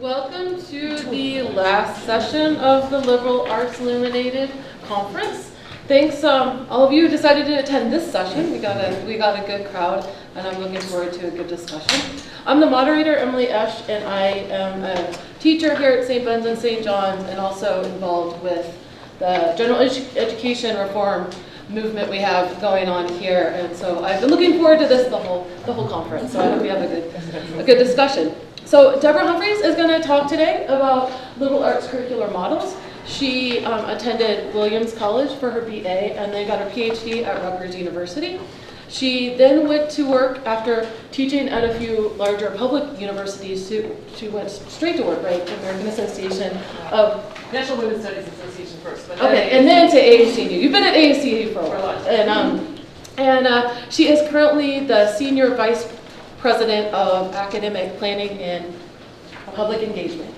Welcome to the last session of the Liberal Arts Illuminated Conference. Thanks, all of you who decided to attend this session. We got a good crowd, and I'm looking forward to a good discussion. I'm the moderator, Emily Esch, and I am a teacher here at St. Ben's and St. John's, and also involved with the general education reform movement we have going on here. And so I've been looking forward to this the whole conference. So I hope we have a good discussion. So Deborah Humphreys is going to talk today about liberal arts curricular models. She attended Williams College for her BA and then got her PhD at Rutgers University. She then went to work after teaching at a few larger public universities. She went straight to work, right? American Association of National Women's Studies Association first. But okay, and then to AACU. You've been at AACU for a while. And she is currently the Senior Vice President of Academic Planning and Public Engagement.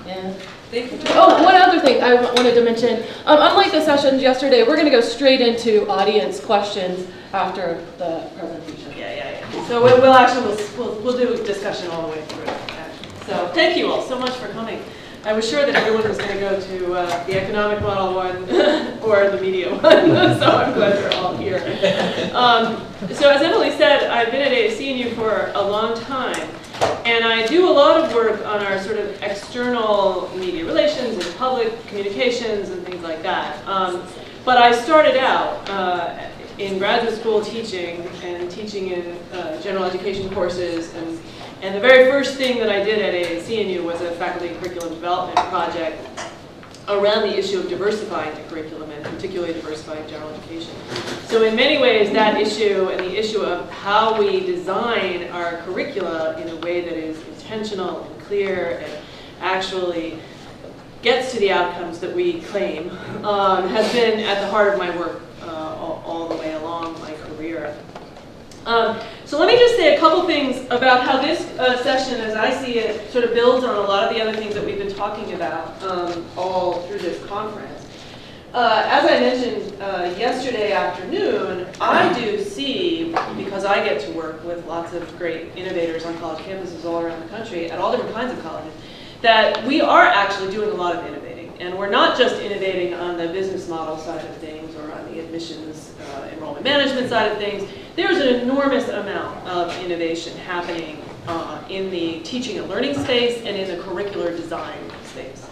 And one other thing I wanted to mention. Unlike the sessions yesterday, we're going to go straight into audience questions after the presentation. Yeah. So we'll do discussion all the way through. So thank you all so much for coming. I was sure that everyone was going to go to the economic model one or the media one, so I'm glad you're all here. So as Emily said, I've been at AACNU for a long time, and I do a lot of work on our sort of external media relations and public communications and things like that. But I started out in graduate school teaching in general education courses, and the very first thing that I did at AACNU was a faculty and curriculum development project around the issue of diversifying the curriculum, and particularly diversifying general education. So in many ways, that issue and the issue of how we design our curricula in a way that is intentional and clear and actually gets to the outcomes that we claim has been at the heart of my work all the way along my career. So let me just say a couple things about how this session, as I see it, sort of builds on a lot of the other things that we've been talking about all through this conference. As I mentioned yesterday afternoon, I do see, because I get to work with lots of great innovators on college campuses all around the country, at all different kinds of colleges, that we are actually doing a lot of innovating. And we're not just innovating on the business model side of things or on the admissions enrollment management side of things. There's an enormous amount of innovation happening in the teaching and learning space and in the curricular design space.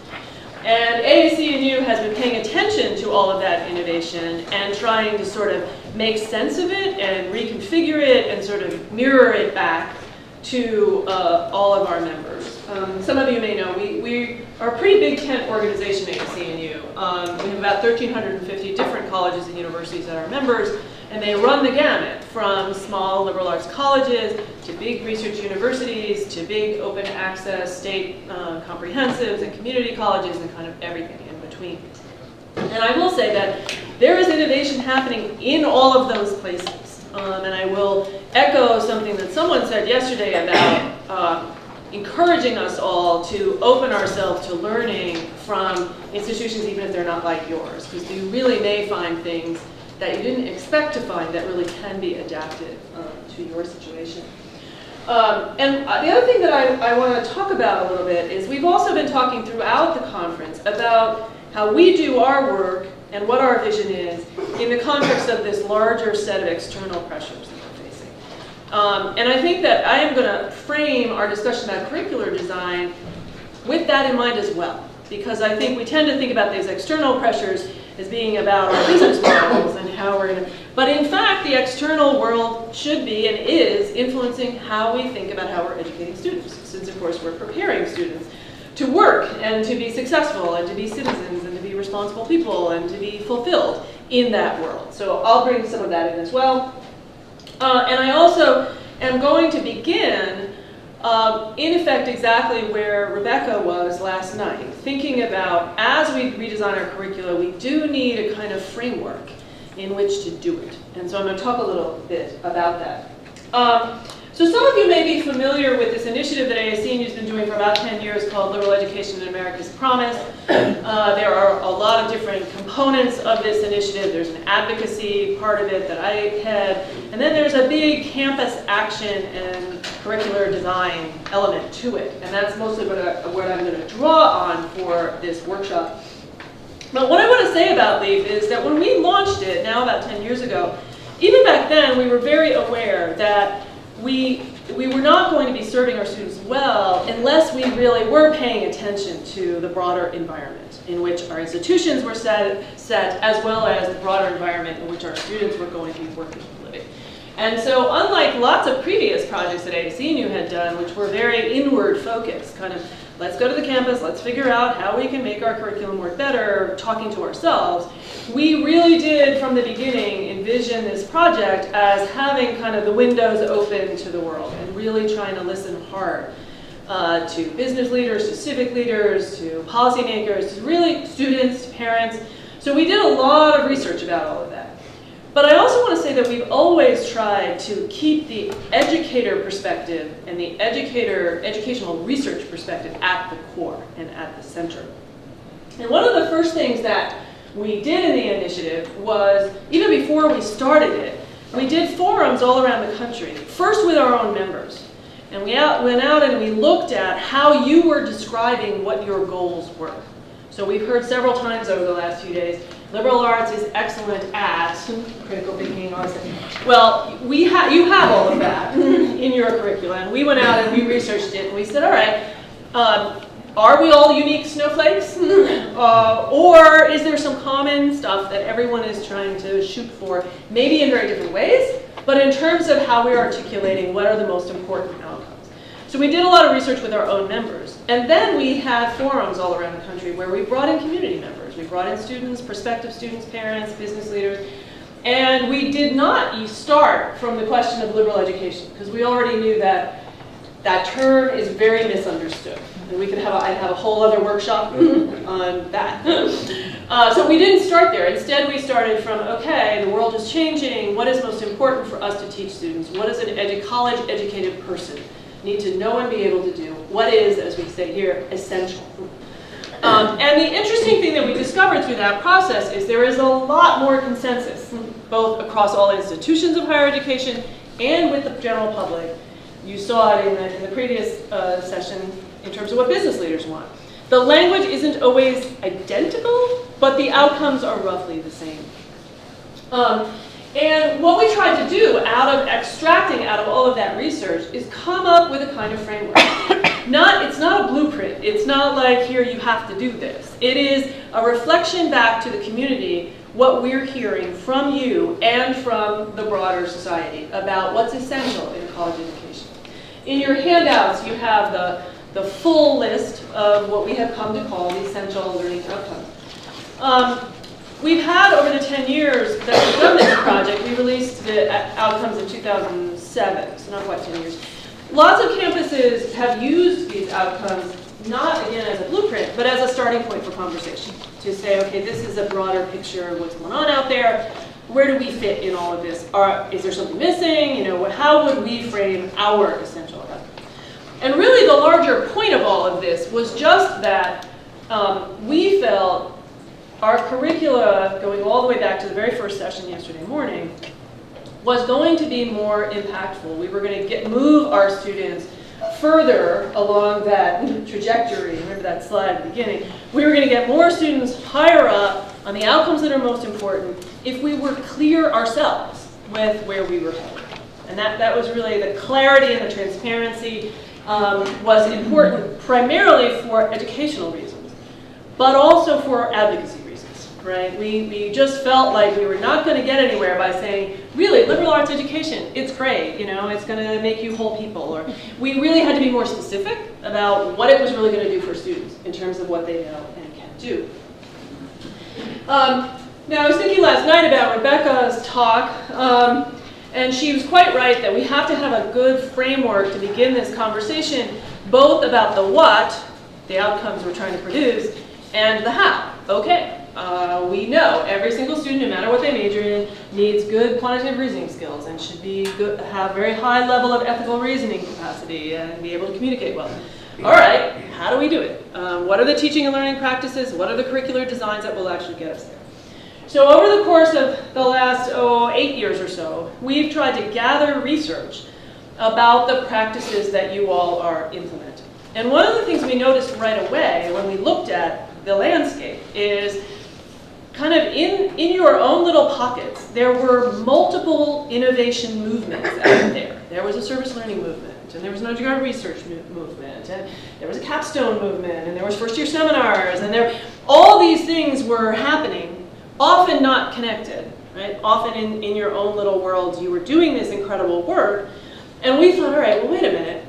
And AACNU has been paying attention to all of that innovation and trying to sort of make sense of it and reconfigure it and sort of mirror it back to all of our members. Some of you may know we are a pretty big tent organization at AACNU. We have about 1,350 different colleges and universities that are members, and they run the gamut from small liberal arts colleges to big research universities to big open access state comprehensives and community colleges and kind of everything in between. And I will say that there is innovation happening in all of those places. And I will echo something that someone said yesterday about encouraging us all to open ourselves to learning from institutions even if they're not like yours, because you really may find things that you didn't expect to find that really can be adapted to your situation. And the other thing that I want to talk about a little bit is we've also been talking throughout the conference about how we do our work and what our vision is in the context of this larger set of external pressures that we're facing. And I think that I am going to frame our discussion about curricular design with that in mind as well, because I think we tend to think about these external pressures as being about our business models and how we're going to, but in fact the external world should be and is influencing how we think about how we're educating students, since of course we're preparing students to work and to be successful and to be citizens and to be responsible people and to be fulfilled in that world. So I'll bring some of that in as well. And I also am going to begin in effect exactly where Rebecca was last night, thinking about as we redesign our curricula, we do need a kind of framework in which to do it. And so I'm going to talk a little bit about that. So some of you may be familiar with this initiative that ASCNU has been doing for about 10 years called Liberal Education in America's Promise. There are a lot of different components of this initiative. There's an advocacy part of it that I head, and then there's a big campus action and curricular design element to it. And that's mostly what I'm going to draw on for this workshop. But what I want to say about LEAP is that when we launched it, now about 10 years ago, even back then we were very aware that we were not going to be serving our students well unless we really were paying attention to the broader environment in which our institutions were set as well as the broader environment in which our students were going to be working and living. And so unlike lots of previous projects that ASCNU had done, which were very inward focused, kind of let's go to the campus, let's figure out how we can make our curriculum work better, talking to ourselves, we really did from the beginning envision this project as having kind of the windows open to the world and really trying to listen hard to business leaders, to civic leaders, to policymakers, to really students, to parents. So we did a lot of research about all of that. But I also want to say that we've always tried to keep the educator perspective and the educational research perspective at the core and at the center. And one of the first things that we did in the initiative was, even before we started it, we did forums all around the country, first with our own members. And we went out and we looked at how you were describing what your goals were. So we've heard several times over the last few days, liberal arts is excellent at critical thinking. Well, you have all of that in your curriculum. We went out and we researched it and we said, all right, are we all unique snowflakes? Or is there some common stuff that everyone is trying to shoot for, maybe in very different ways, but in terms of how we're articulating what are the most important outcomes? So we did a lot of research with our own members. And then we had forums all around the country where we brought in community members. We brought in students, prospective students, parents, business leaders. And we did not start from the question of liberal education, because we already knew that that term is very misunderstood. And I'd have a whole other workshop on that. So we didn't start there. Instead, we started from, okay, the world is changing. What is most important for us to teach students? What does an college-educated person need to know and be able to do? What is, as we say here, essential? And the interesting thing that we discovered through that process is there is a lot more consensus, both across all institutions of higher education and with the general public. You saw it in the previous session in terms of what business leaders want. The language isn't always identical, but the outcomes are roughly the same. And what we tried to do out of extracting out of all of that research is come up with a kind of framework. It's not a blueprint. It's not like, here, you have to do this. It is a reflection back to the community, what we're hearing from you and from the broader society about what's essential in college education. In your handouts, you have the full list of what we have come to call the essential learning outcomes. We've had, over the 10 years that we've done this project, we released the outcomes in 2007, so not quite 10 years. Lots of campuses have used these outcomes, not again as a blueprint, but as a starting point for conversation. To say, okay, this is a broader picture of what's going on out there. Where do we fit in all of this? Is there something missing? How would we frame our essential outcomes? And really the larger point of all of this was just that we felt our curricula, going all the way back to the very first session yesterday morning, was going to be more impactful. We were going to move our students further along that trajectory. Remember that slide at the beginning? We were going to get more students higher up on the outcomes that are most important if we were clear ourselves with where we were headed. And that was really the clarity and the transparency was important primarily for educational reasons, but also for advocacy reasons. Right? We just felt like we were not going to get anywhere by saying, really, liberal arts education, it's great, it's going to make you whole people. Or we really had to be more specific about what it was really going to do for students in terms of what they know and can do. Now, I was thinking last night about Rebecca's talk, and she was quite right that we have to have a good framework to begin this conversation, both about the what, the outcomes we're trying to produce, and the how. Okay. we know every single student, no matter what they major in, needs good quantitative reasoning skills and should be good, have very high level of ethical reasoning capacity and be able to communicate well. All right, how do we do it? What are the teaching and learning practices? What are the curricular designs that will actually get us there? So over the course of the last 8 years or so, we've tried to gather research about the practices that you all are implementing. And one of the things we noticed right away when we looked at the landscape is kind of in your own little pockets, there were multiple innovation movements out there. There was a service learning movement, and there was an undergraduate research movement, and there was a capstone movement, and there was first-year seminars, and all these things were happening, often not connected, right? Often in your own little worlds, you were doing this incredible work, and we thought, all right, well, wait a minute.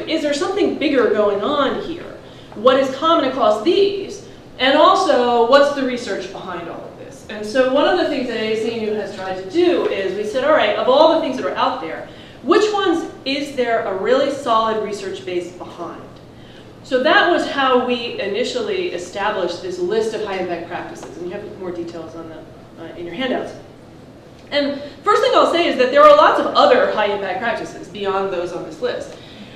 Is there something bigger going on here? What is common across these? And also, what's the research behind all of this? And so one of the things that ASCNU has tried to do is we said, all right, of all the things that are out there, which ones is there a really solid research base behind? So that was how we initially established this list of high impact practices. And you have more details on that in your handouts. And first thing I'll say is that there are lots of other high impact practices beyond those on this list.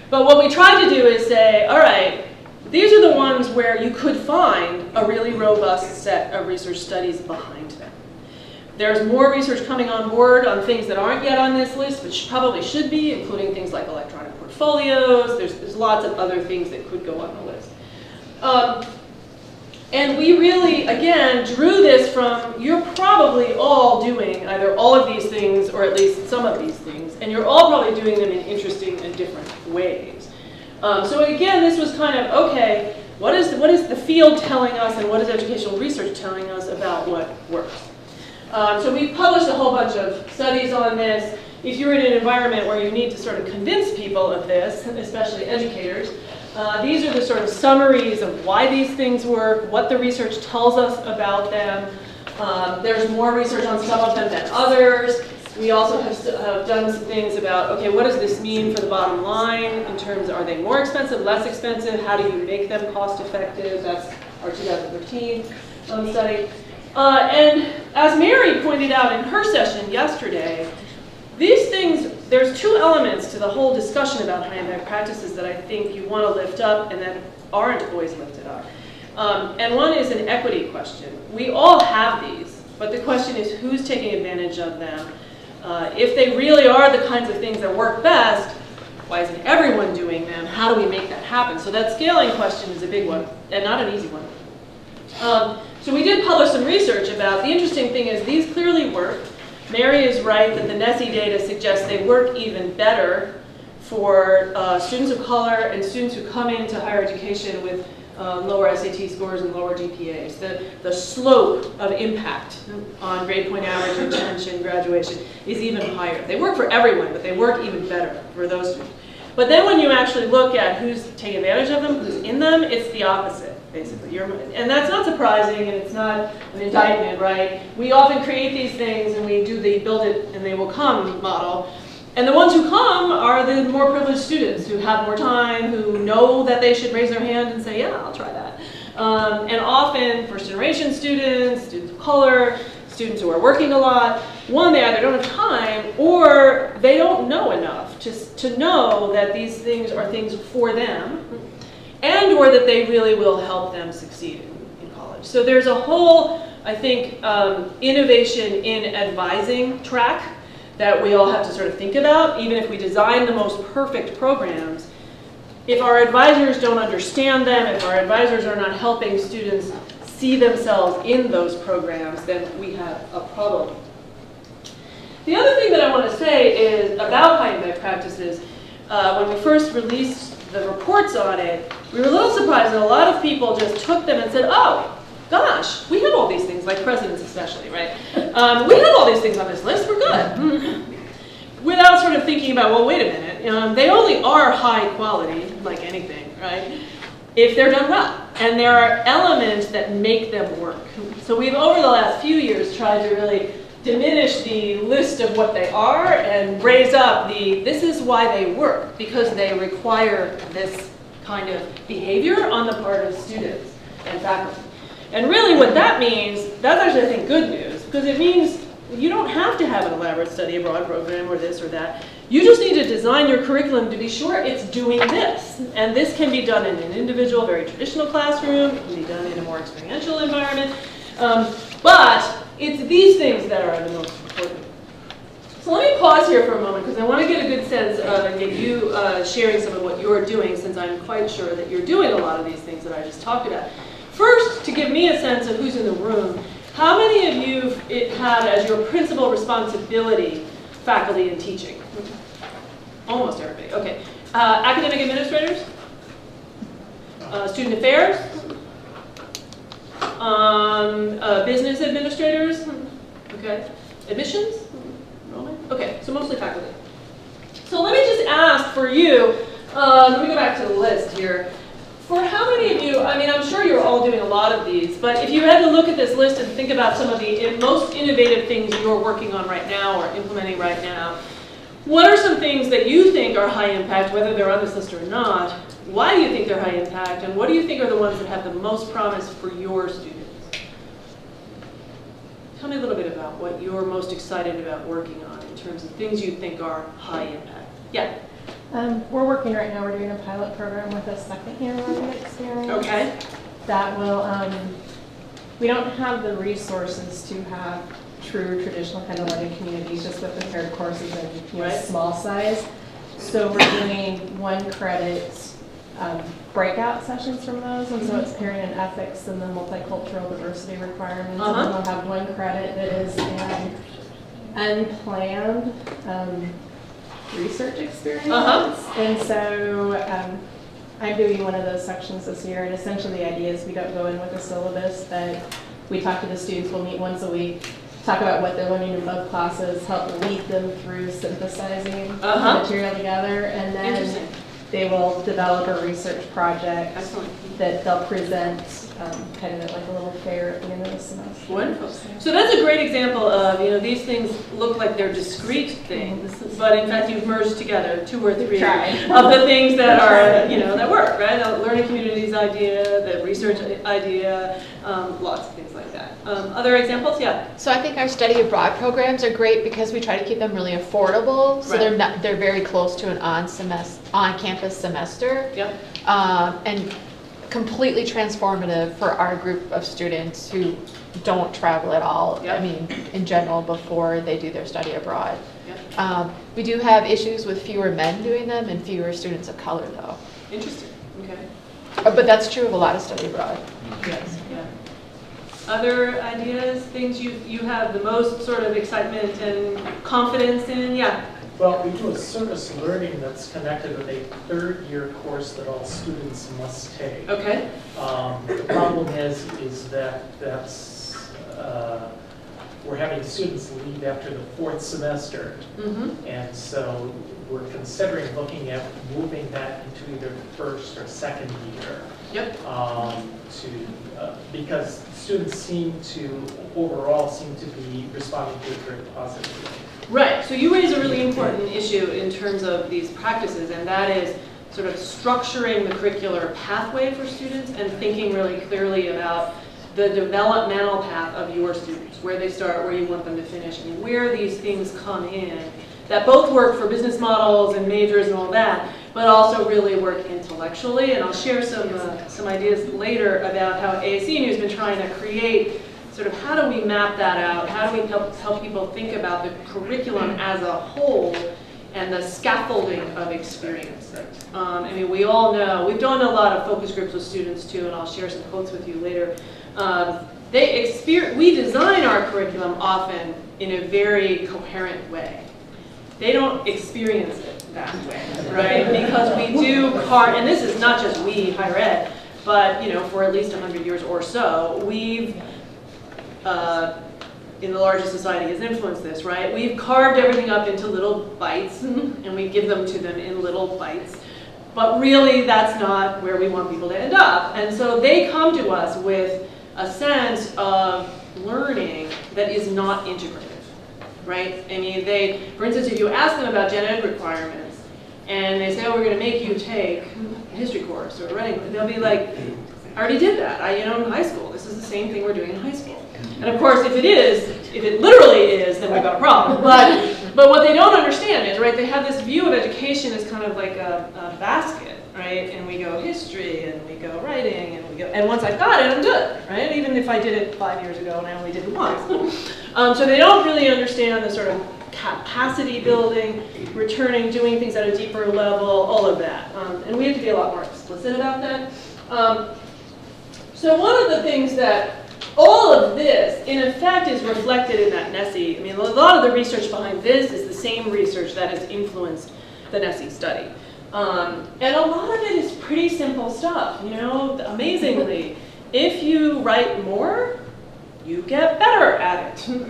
But what we tried to do is say, all right, these are the ones where you could find a really robust set of research studies behind them. There's more research coming on board on things that aren't yet on this list, but probably should be, including things like electronic portfolios. There's lots of other things that could go on the list. And we really, again, drew this from, you're probably all doing either all of these things or at least some of these things, and you're all probably doing them in interesting and different ways. So again, this was kind of, okay, what is the field telling us and what is educational research telling us about what works? So we published a whole bunch of studies on this. If you're in an environment where you need to sort of convince people of this, especially educators, these are the sort of summaries of why these things work, what the research tells us about them. There's more research on some of them than others. We also have done some things about, okay, what does this mean for the bottom line in terms of, are they more expensive, less expensive? How do you make them cost effective? That's our 2013 study. And as Mary pointed out in her session yesterday, these things, there's two elements to the whole discussion about high impact practices that I think you want to lift up and that aren't always lifted up. And one is an equity question. We all have these, but the question is who's taking advantage of them? If they really are the kinds of things that work best, why isn't everyone doing them? How do we make that happen? So that scaling question is a big one, and not an easy one. So we did publish some research about, the interesting thing is these clearly work. Mary is right that the NESI data suggests they work even better for students of color and students who come into higher education with lower SAT scores and lower GPAs. The slope of impact on grade point average, retention, graduation is even higher. They work for everyone, but they work even better for those students. But then when you actually look at who's taking advantage of them, who's in them, it's the opposite, basically. And that's not surprising, and it's not an indictment, right? We often create these things, and we do the build it and they will come model. And the ones who come are the more privileged students who have more time, who know that they should raise their hand and say, yeah, I'll try that. And often first-generation students, students of color, students who are working a lot, one, they either don't have time or they don't know enough to know that these things are things for them and or that they really will help them succeed in college. So there's a whole, I think, innovation in advising track that we all have to sort of think about. Even if we design the most perfect programs, if our advisors don't understand them, if our advisors are not helping students see themselves in those programs, then we have a problem. The other thing that I want to say is about high impact practices. When we first released the reports on it, we were a little surprised that a lot of people just took them and said, oh, gosh, we have all these things, like presidents especially, right? We have all these things on this list, we're good. Without sort of thinking about, well, wait a minute, they only are high quality, like anything, right? If they're done well. And there are elements that make them work. So we've, over the last few years, tried to really diminish the list of what they are and raise up this is why they work, because they require this kind of behavior on the part of students and faculty. And really what that means, that's actually, I think, good news, because it means you don't have to have an elaborate study abroad program or this or that. You just need to design your curriculum to be sure it's doing this. And this can be done in an individual, very traditional classroom. It can be done in a more experiential environment. But it's these things that are the most important. So let me pause here for a moment because I want to get a good sense of and get you sharing some of what you're doing, since I'm quite sure that you're doing a lot of these things that I just talked about. First, to give me a sense of who's in the room, how many of you had as your principal responsibility faculty and teaching? Almost everybody. Okay. Academic administrators? Student affairs? Business administrators? Okay. Admissions? Okay, so mostly faculty. So let me just ask for you, let me go back to the list here. For how many of you, I mean, I'm sure you're all doing a lot of these, but if you had to look at this list and think about some of the most innovative things you're working on right now or implementing right now, what are some things that you think are high impact, whether they're on this list or not? Why do you think they're high impact, and what do you think are the ones that have the most promise for your students? Tell me a little bit about what you're most excited about working on in terms of things you think are high impact. Yeah? We're working right now, we're doing a pilot program with a second-year learning experience. Okay. That will, we don't have the resources to have true traditional kind of learning communities just with the paired courses and Right. small size. So we're doing 1 credit breakout sessions from those, and so it's parent and ethics and the multicultural diversity requirements. And then we'll have 1 credit that is an unplanned research experience. And so I'm doing one of those sections this year, and essentially the idea is we don't go in with a syllabus, but we talk to the students, we'll meet once a week, talk about what they're learning in both classes, help lead them through synthesizing the material together, and then they will develop a research project that they'll present kind of like a little fair at the end of the semester. Wonderful. So that's a great example of, these things look like they're discrete things, but in fact you've merged together 2 or 3 of the things that are, that work, right? The learning communities idea, the research idea, lots of things like that. Other examples? Yeah. So I think our study abroad programs are great because we try to keep them really affordable. So they're very close to an on-campus semester. Yep. And completely transformative for our group of students who don't travel at all. Yep. I mean, in general, before they do their study abroad. Yep. We do have issues with fewer men doing them and fewer students of color, though. Interesting. Okay. But that's true of a lot of study abroad. Yes. Yeah. Other ideas, things you have the most sort of excitement and confidence in? Yeah. Well, we do a service learning that's connected with a 3rd-year course that all students must take. Okay. The problem is that we're having students leave after the 4th semester. And so we're considering looking at moving that into either the 1st or 2nd year. Yep. Because students overall seem to be responding to it very positively. Right, so you raise a really important issue in terms of these practices, and that is sort of structuring the curricular pathway for students and thinking really clearly about the developmental path of your students, where they start, where you want them to finish, and where these things come in that both work for business models and majors and all that, but also really work intellectually. And I'll share some ideas later about how ASCNU has been trying to create sort of how do we map that out? How do we help people think about the curriculum as a whole and the scaffolding of experience? I mean, we all know, we've done a lot of focus groups with students too, and I'll share some quotes with you later. We design our curriculum often in a very coherent way. They don't experience it that way, right? Because we do carve, and this is not just we, higher ed, but for at least 100 years or so, we've in the larger society has influenced this, right? We've carved everything up into little bites, and we give them to them in little bites. But really, that's not where we want people to end up. And so they come to us with a sense of learning that is not integrative, right? I mean, for instance, if you ask them about gen ed requirements, and they say, oh, we're going to make you take a history course or a writing course, they'll be like, I already did that. In high school. This is the same thing we're doing in high school. And of course, if it literally is, then we've got a problem. But what they don't understand is, right, they have this view of education as kind of like a basket, right? And we go history, and we go writing, and once I've got it, I'm good, right? Even if I did it 5 years ago and I only did it once. So they don't really understand the sort of capacity building, returning, doing things at a deeper level, all of that. And we have to be a lot more explicit about that. So one of the things that all of this, in effect, is reflected in that NESI. I mean, a lot of the research behind this is the same research that has influenced the NESI study. And a lot of it is pretty simple stuff, you know, amazingly. If you write more, you get better at it.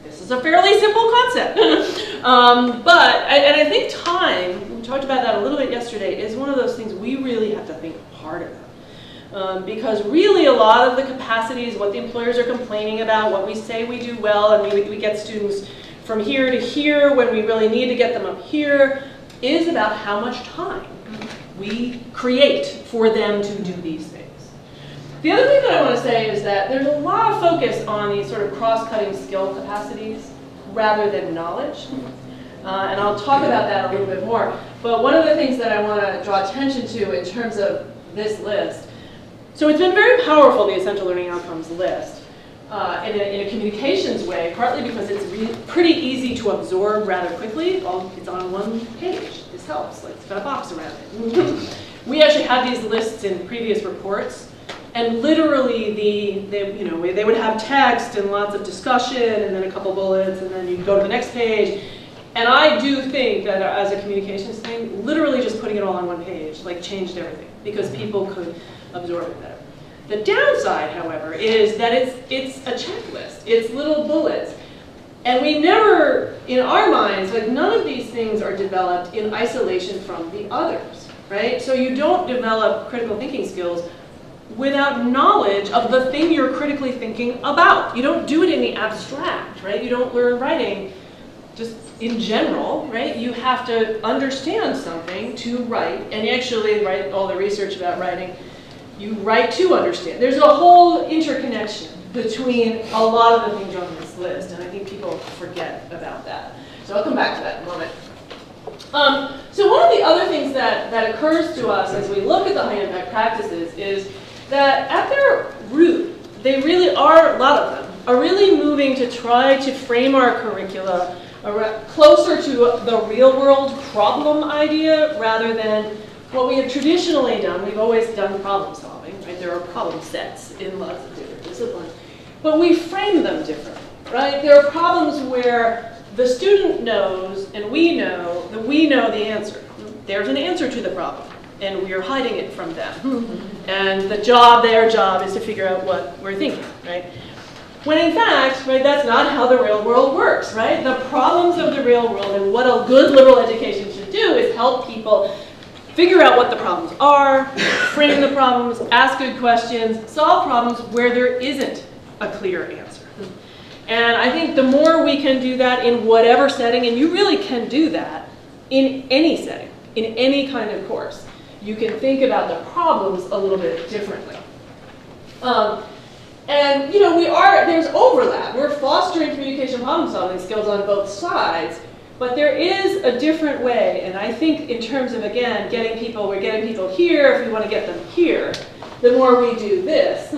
This is a fairly simple concept. And I think time, we talked about that a little bit yesterday, is one of those things we really have to think hard about. Because really a lot of the capacities, what the employers are complaining about, what we say we do well, and we get students from here to here when we really need to get them up here, is about how much time we create for them to do these things. The other thing that I want to say is that there's a lot of focus on these sort of cross-cutting skill capacities rather than knowledge. And I'll talk about that a little bit more. But one of the things that I want to draw attention to in terms of this list, so it's been very powerful, the Essential Learning Outcomes list, in a communications way, partly because it's pretty easy to absorb rather quickly. It's on one page. This helps. Like, it's got a box around it. We actually had these lists in previous reports, and literally they would have text and lots of discussion, and then a couple bullets, and then you go to the next page. And I do think that as a communications thing, literally just putting it all on one page like changed everything because people could absorb it better. The downside, however, is that it's a checklist. It's little bullets. And we never, in our minds, like none of these things are developed in isolation from the others, right? So you don't develop critical thinking skills without knowledge of the thing you're critically thinking about. You don't do it in the abstract, right? You don't learn writing just in general, right? You have to understand something to write, and actually write all the research about writing. You write to understand. There's a whole interconnection between a lot of the things on this list, and I think people forget about that. So I'll come back to that in a moment. So one of the other things that occurs to us as we look at the high impact practices is that at their root, they really are, a lot of them, are really moving to try to frame our curricula closer to the real world problem idea rather than what we have traditionally done. We've always done problem solving, right? There are problem sets in lots of different disciplines, but we frame them differently, right? There are problems where the student knows and we know that we know the answer. There's an answer to the problem, and we are hiding it from them. And their job is to figure out what we're thinking, right? When in fact, right, that's not how the real world works, right? The problems of the real world and what a good liberal education should do is help people figure out what the problems are, frame the problems, ask good questions, solve problems where there isn't a clear answer. And I think the more we can do that in whatever setting, and you really can do that in any setting, in any kind of course, you can think about the problems a little bit differently. And you know, there's overlap. We're fostering communication problem solving skills on both sides, but there is a different way, and I think in terms of, again, we're getting people here, if we want to get them here, the more we do this,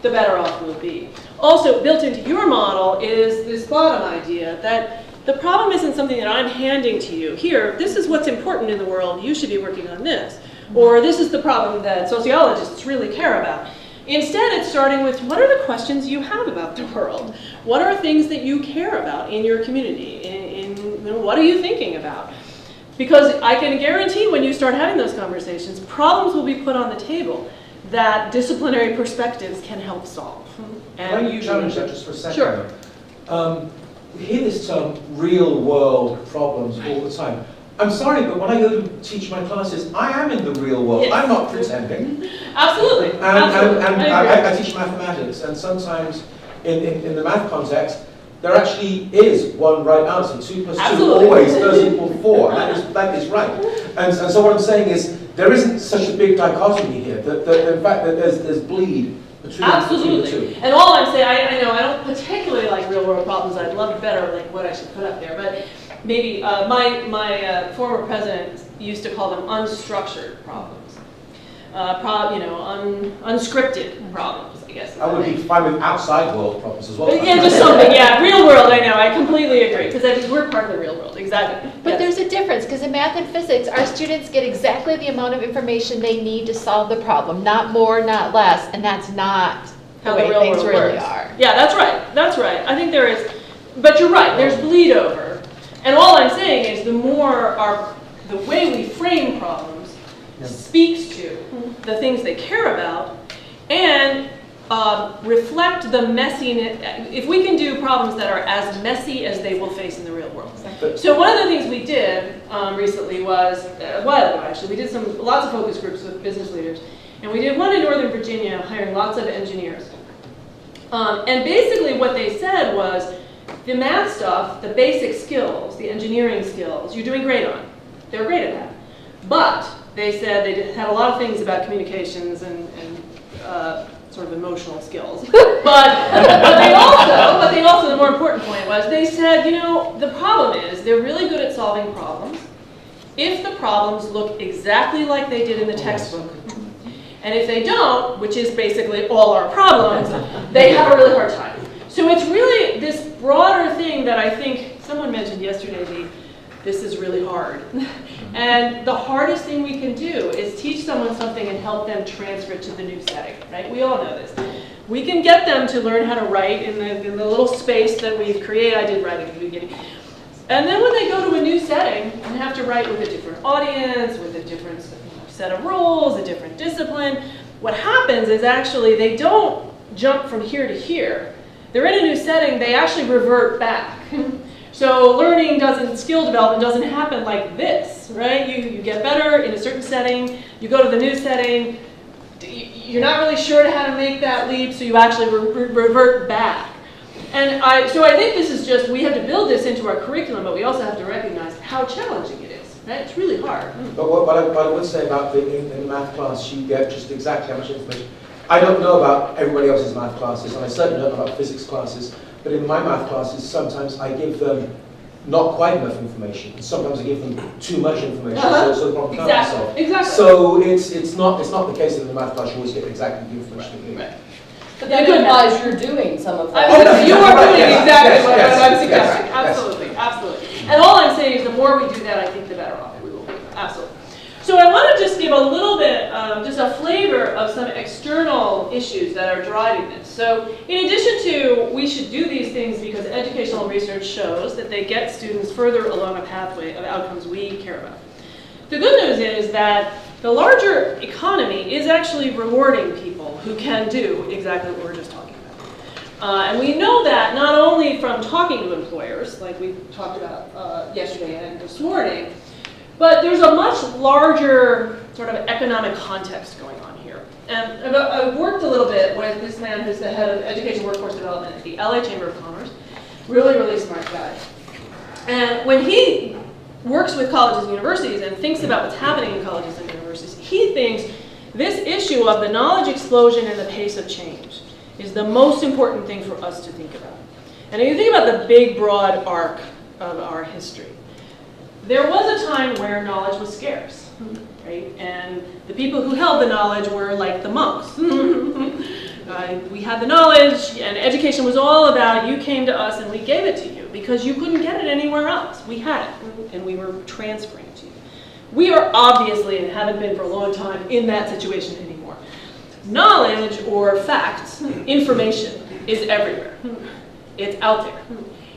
the better off we'll be. Also, built into your model is this bottom idea that the problem isn't something that I'm handing to you. Here, this is what's important in the world, you should be working on this. Or this is the problem that sociologists really care about. Instead, it's starting with, what are the questions you have about the world? What are things that you care about in your community? What are you thinking about? Because I can guarantee when you start having those conversations, problems will be put on the table that disciplinary perspectives can help solve. Can you challenge that just for a second? Sure. We hear this term, real world problems, all the time. I'm sorry, but when I go to teach my classes, I am in the real world. Yes. I'm not pretending. Absolutely. And I I teach mathematics, and sometimes in the math context, there actually is one right answer. 2 plus 2 Absolutely. always does equal 4. That is right. And so what I'm saying is, there isn't such a big dichotomy here. That in fact, that there's bleed Between the Absolutely. two. And all I'm saying, I know I don't particularly like real world problems. I'd love better like what I should put up there. But maybe my former president used to call them unstructured problems. Unscripted problems, I guess. I would be fine with outside world problems as well. Yeah, just something, yeah. Real world, I know. I completely agree. Because we're part of the real world, exactly. But Yes. there's a difference, because in math and physics, our students get exactly the amount of information they need to solve the problem, not more, not less, and that's not the How the way real things world really works. are. Yeah, that's right. That's right. I think there is, but you're right. There's bleed over, and all I'm saying is the way we frame problems speaks to the things they care about, and reflect the messiness. If we can do problems that are as messy as they will face in the real world. So one of the things we did recently was, a while ago actually, we did lots of focus groups with business leaders. And we did one in Northern Virginia, hiring lots of engineers. And basically what they said was, the math stuff, the basic skills, the engineering skills, you're doing great on. They're great at that. But they said they had a lot of things about communications and sort of emotional skills. But they also, the more important point was, they said, the problem is they're really good at solving problems if the problems look exactly like they did in the textbook. And if they don't, which is basically all our problems, they have a really hard time. So it's really this broader thing that I think someone mentioned yesterday, this is really hard. And the hardest thing we can do is teach someone something and help them transfer it to the new setting, right? We all know this. We can get them to learn how to write in the little space that we've created. I did write at the beginning. And then when they go to a new setting and have to write with a different audience, with a different set of rules, a different discipline, what happens is actually they don't jump from here to here. They're in a new setting, they actually revert back. So skill development doesn't happen like this, right? You get better in a certain setting, you go to the new setting, you're not really sure how to make that leap, so you actually revert back. And so I think this is just, we have to build this into our curriculum, but we also have to recognize how challenging it is, right? It's really hard. But what I would say about in math class, you get just exactly how much information. I don't know about everybody else's math classes, and I certainly don't know about physics classes, but in my math classes, sometimes I give them not quite enough information. Sometimes I give them too much information, so the problem can't be solved. Exactly. So it's not the case that in the math class you always get exactly the information you need. Right. But that implies you're doing some of that. You are doing Yes, exactly what yes, I'm yes, suggesting. yes. Absolutely, absolutely. And all I'm saying is the more we do that, I think the better off we will be. Absolutely. So I want to just give a little bit, just a flavor of some external issues that are driving this. So in addition to we should do these things because educational research shows that they get students further along a pathway of outcomes we care about. The good news is that the larger economy is actually rewarding people who can do exactly what we were just talking about. And we know that not only from talking to employers, like we talked about yesterday and this morning, but there's a much larger sort of economic context going on here. And I've worked a little bit with this man who's the head of education workforce development at the LA Chamber of Commerce. Really, really smart guy. And when he works with colleges and universities and thinks about what's happening in colleges and universities, he thinks this issue of the knowledge explosion and the pace of change is the most important thing for us to think about. And if you think about the big, broad arc of our history, there was a time where knowledge was scarce, right? And the people who held the knowledge were like the monks. We had the knowledge, and education was all about you came to us and we gave it to you because you couldn't get it anywhere else. We had it, and we were transferring it to you. We are obviously, and haven't been for a long time, in that situation anymore. Knowledge or facts, information, is everywhere. It's out there.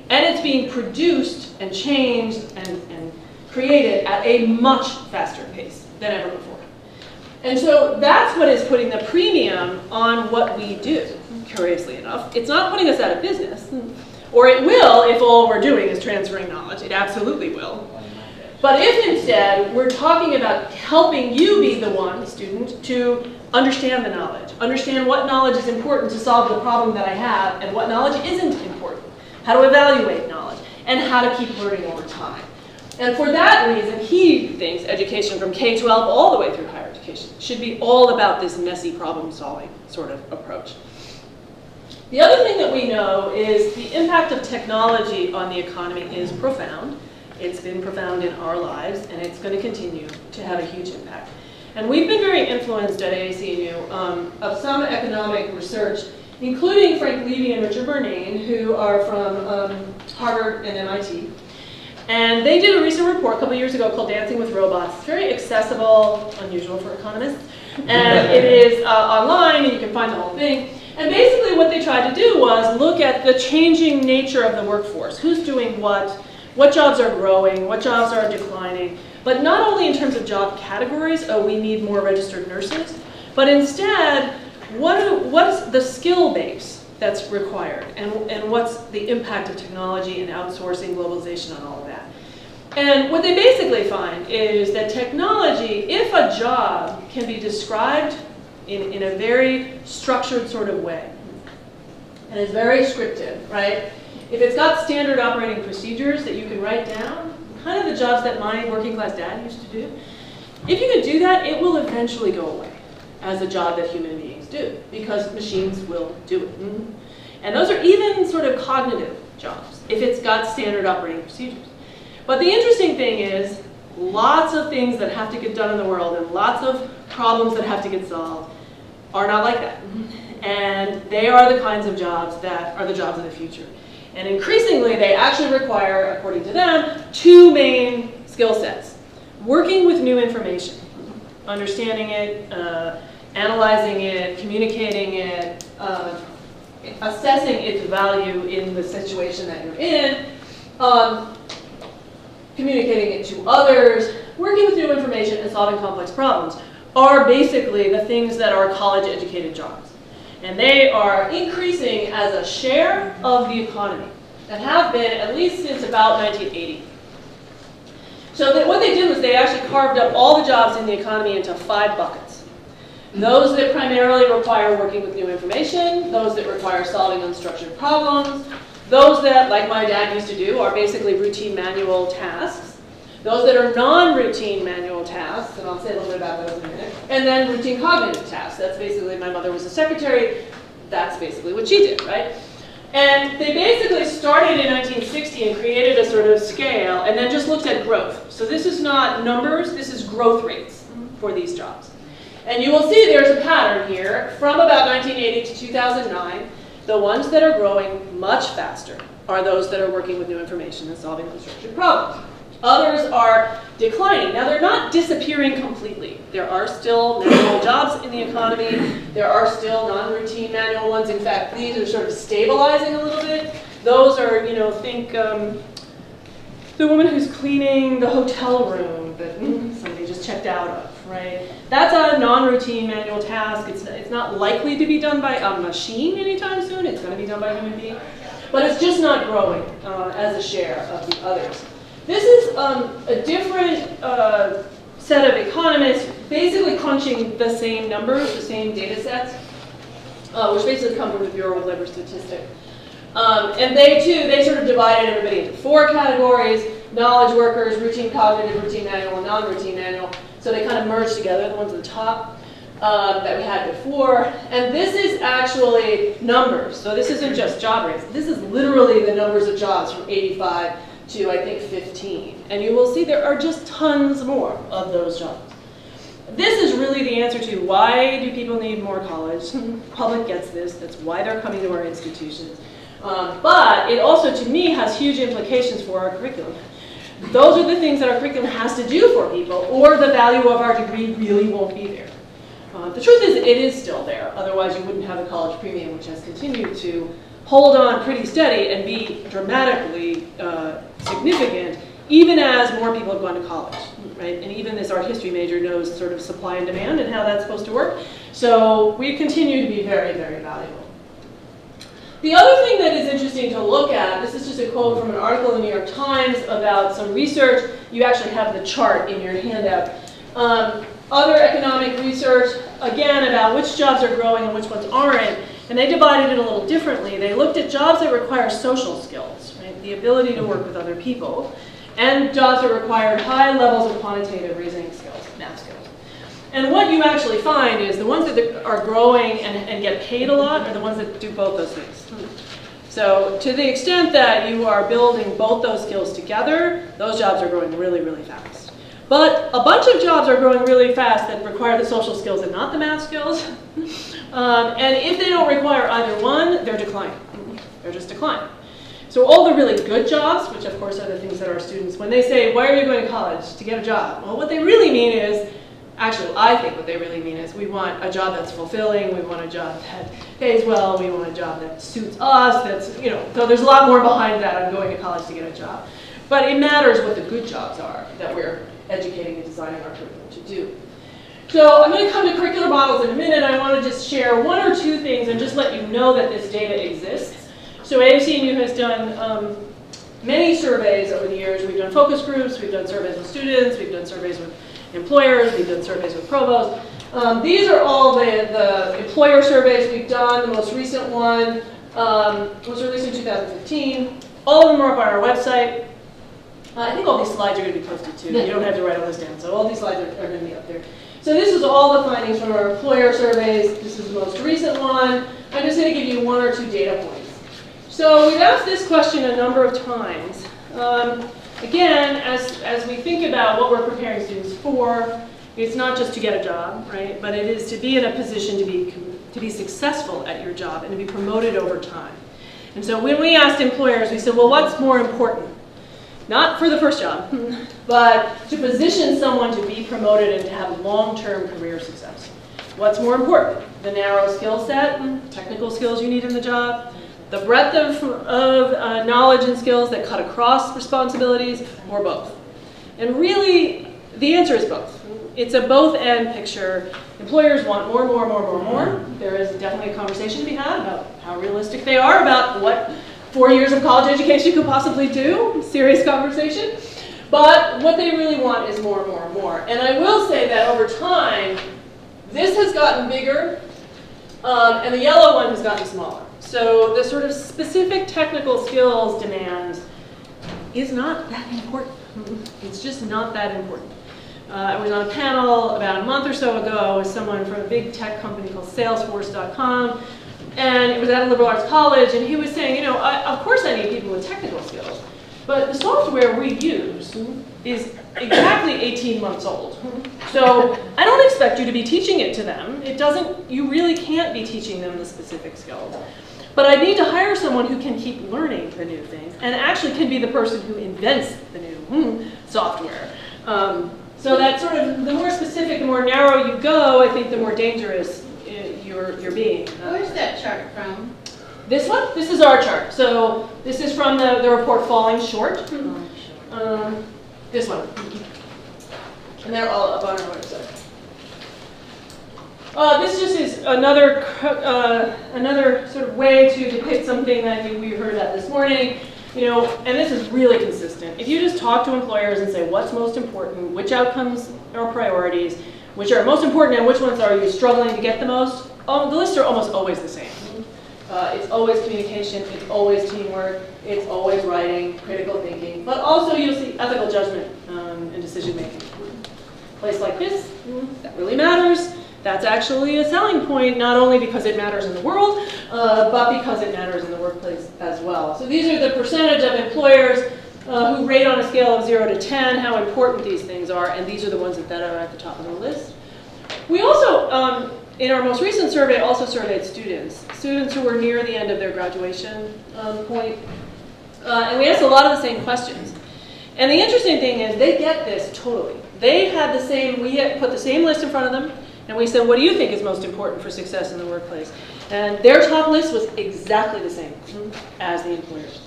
And it's being produced and changed and created at a much faster pace than ever before. And so that's what is putting the premium on what we do, curiously enough. It's not putting us out of business, or it will if all we're doing is transferring knowledge. It absolutely will. But if instead we're talking about helping you be the one, student, to understand the knowledge, understand what knowledge is important to solve the problem that I have, and what knowledge isn't important, how to evaluate knowledge, and how to keep learning over time. And for that reason, he thinks education from K-12 all the way through higher education should be all about this messy problem-solving sort of approach. The other thing that we know is the impact of technology on the economy is profound. It's been profound in our lives, and it's going to continue to have a huge impact. And we've been very influenced at AAC&U of some economic research, including Frank Levy and Richard Bernane, who are from Harvard and MIT. And they did a recent report a couple years ago called Dancing with Robots. It's very accessible, unusual for economists, and it is online, and you can find the whole thing. And basically what they tried to do was look at the changing nature of the workforce. Who's doing what jobs are growing, what jobs are declining, but not only in terms of job categories, oh, we need more registered nurses, but instead, what's the skill base that's required, and what's the impact of technology and outsourcing, globalization on all of that. And what they basically find is that technology, if a job can be described in a very structured sort of way, and is very scripted, right? If it's got standard operating procedures that you can write down, kind of the jobs that my working class dad used to do, if you can do that, it will eventually go away as a job that human beings do, because machines will do it. And those are even sort of cognitive jobs, if it's got standard operating procedures. But the interesting thing is, lots of things that have to get done in the world and lots of problems that have to get solved are not like that. And they are the kinds of jobs that are the jobs of the future. And increasingly, they actually require, according to them, two main skill sets. Working with new information, understanding it, analyzing it, communicating it, assessing its value in the situation that you're in, communicating it to others, working with new information, and solving complex problems are basically the things that are college-educated jobs. And they are increasing as a share of the economy, and have been at least since about 1980. So what they did was they actually carved up all the jobs in the economy into 5 buckets. Those that primarily require working with new information, those that require solving unstructured problems, those that, like my dad used to do, are basically routine manual tasks, those that are non-routine manual tasks, and I'll say a little bit about those in a minute, and then routine cognitive tasks. That's basically, my mother was a secretary, that's basically what she did, right? And they basically started in 1960 and created a sort of scale, and then just looked at growth. So this is not numbers, this is growth rates for these jobs. And you will see there's a pattern here. From about 1980 to 2009, the ones that are growing much faster are those that are working with new information and solving unstructured problems. Others are declining. Now, they're not disappearing completely. There are still manual jobs in the economy. There are still non-routine manual ones. In fact, these are sort of stabilizing a little bit. Those are, think the woman who's cleaning the hotel room that somebody just checked out of, right? That's a non-routine manual task. It's not likely to be done by a machine anytime soon. It's going to be done by a human being. But it's just not growing as a share of the others. This is a different set of economists basically crunching the same numbers, the same data sets, which basically come from the Bureau of Labor Statistics. And they sort of divided everybody into 4 categories: knowledge workers, routine cognitive, routine manual, and non-routine manual. So they kind of merged together, the ones at the top that we had before. And this is actually numbers. So this isn't just job rates. This is literally the numbers of jobs from 85 to, I think, 15. And you will see there are just tons more of those jobs. This is really the answer to why do people need more college. The public gets this. That's why they're coming to our institutions. But it also, to me, has huge implications for our curriculum. Those are the things that our curriculum has to do for people, or the value of our degree really won't be there. The truth is, it is still there. Otherwise, you wouldn't have the college premium, which has continued to hold on pretty steady and be dramatically significant, even as more people have gone to college, right? And even this art history major knows sort of supply and demand and how that's supposed to work. So we continue to be very, very valuable. The other thing that is interesting to look at, this is just a quote from an article in the New York Times about some research. You actually have the chart in your handout. Other economic research, again, about which jobs are growing and which ones aren't. And they divided it a little differently. They looked at jobs that require social skills, right? The ability to work with other people. and jobs that require high levels of quantitative reasoning skills, math skills. And what you actually find is the ones that are growing and get paid a lot are the ones that do both those things. So to the extent that you are building both those skills together, those jobs are growing really, really fast. But a bunch of jobs are growing really fast that require the social skills and not the math skills. And if they don't require either one, they're declining. They're just declining. So all the really good jobs, which of course are the things that our students, when they say, why are you going to college? To get a job. Well, what they really mean is, actually, I think what they really mean is we want a job that's fulfilling, we want a job that pays well, we want a job that suits us, that's, you know, so there's a lot more behind that. I'm going to college to get a job. But it matters what the good jobs are that we're educating and designing our curriculum to do. So I'm going to come to curricular models in a minute. I want to just share one or two things and just let you know that this data exists. So ASCNU has done many surveys over the years. We've done focus groups, we've done surveys with students, we've done surveys with employers, we've done surveys with provosts. These are all the employer surveys we've done. The most recent one was released in 2015. All of them are up on our website. I think all these slides are going to be posted too. You don't have to write all this down. So all these slides are going to be up there. So this is all the findings from our employer surveys. This is the most recent one. I'm just going to give you one or two data points. So we've asked this question a number of times. Again, as we think about what we're preparing students for, it's not just to get a job, right? But it is to be in a position to be successful at your job and to be promoted over time. And so when we asked employers, we said, well, what's more important? Not for the first job, but to position someone to be promoted and to have long-term career success. What's more important? The narrow skill set, technical skills you need in the job, the breadth of knowledge and skills that cut across responsibilities, or both? And really, the answer is both. It's a both-and picture. Employers want more, more, more, more, more. There is definitely a conversation to be had about how realistic they are about what 4 years of college education could possibly do. Serious conversation. But what they really want is more and more and more. And I will say that over time, this has gotten bigger, and the yellow one has gotten smaller. So the sort of specific technical skills demand is not that important. It's just not that important. I was on a panel about a month or so ago with someone from a big tech company called Salesforce.com, and it was at a liberal arts college, and he was saying, you know, of course I need people with technical skills, but the software we use is exactly 18 months old. So I don't expect you to be teaching it to them. It doesn't, you really can't be teaching them the specific skills. But I need to hire someone who can keep learning the new things and actually can be the person who invents the new software. So that sort of, the more specific, the more narrow you go, I think the more dangerous you're being. Where's that chart from? This one? This is our chart. So this is from the report Falling Short. This one. And they're all up on our website. This just is another sort of way to depict something that we heard about this morning. You know, and this is really consistent. If you just talk to employers and say what's most important, which outcomes are priorities, which are most important, and which ones are you struggling to get the most, the lists are almost always the same. It's always communication, it's always teamwork, it's always writing, critical thinking, but also you'll see ethical judgment and decision making. A place like this, that really matters. That's actually a selling point, not only because it matters in the world, but because it matters in the workplace as well. So these are the percentage of employers who rate on a scale of 0 to 10 how important these things are, and these are the ones that are at the top of the list. We also, in our most recent survey, also surveyed students who were near the end of their graduation point, and we asked a lot of the same questions. And the interesting thing is they get this totally. They had the same, we had put the same list in front of them, and we said, what do you think is most important for success in the workplace? And their top list was exactly the same as the employers.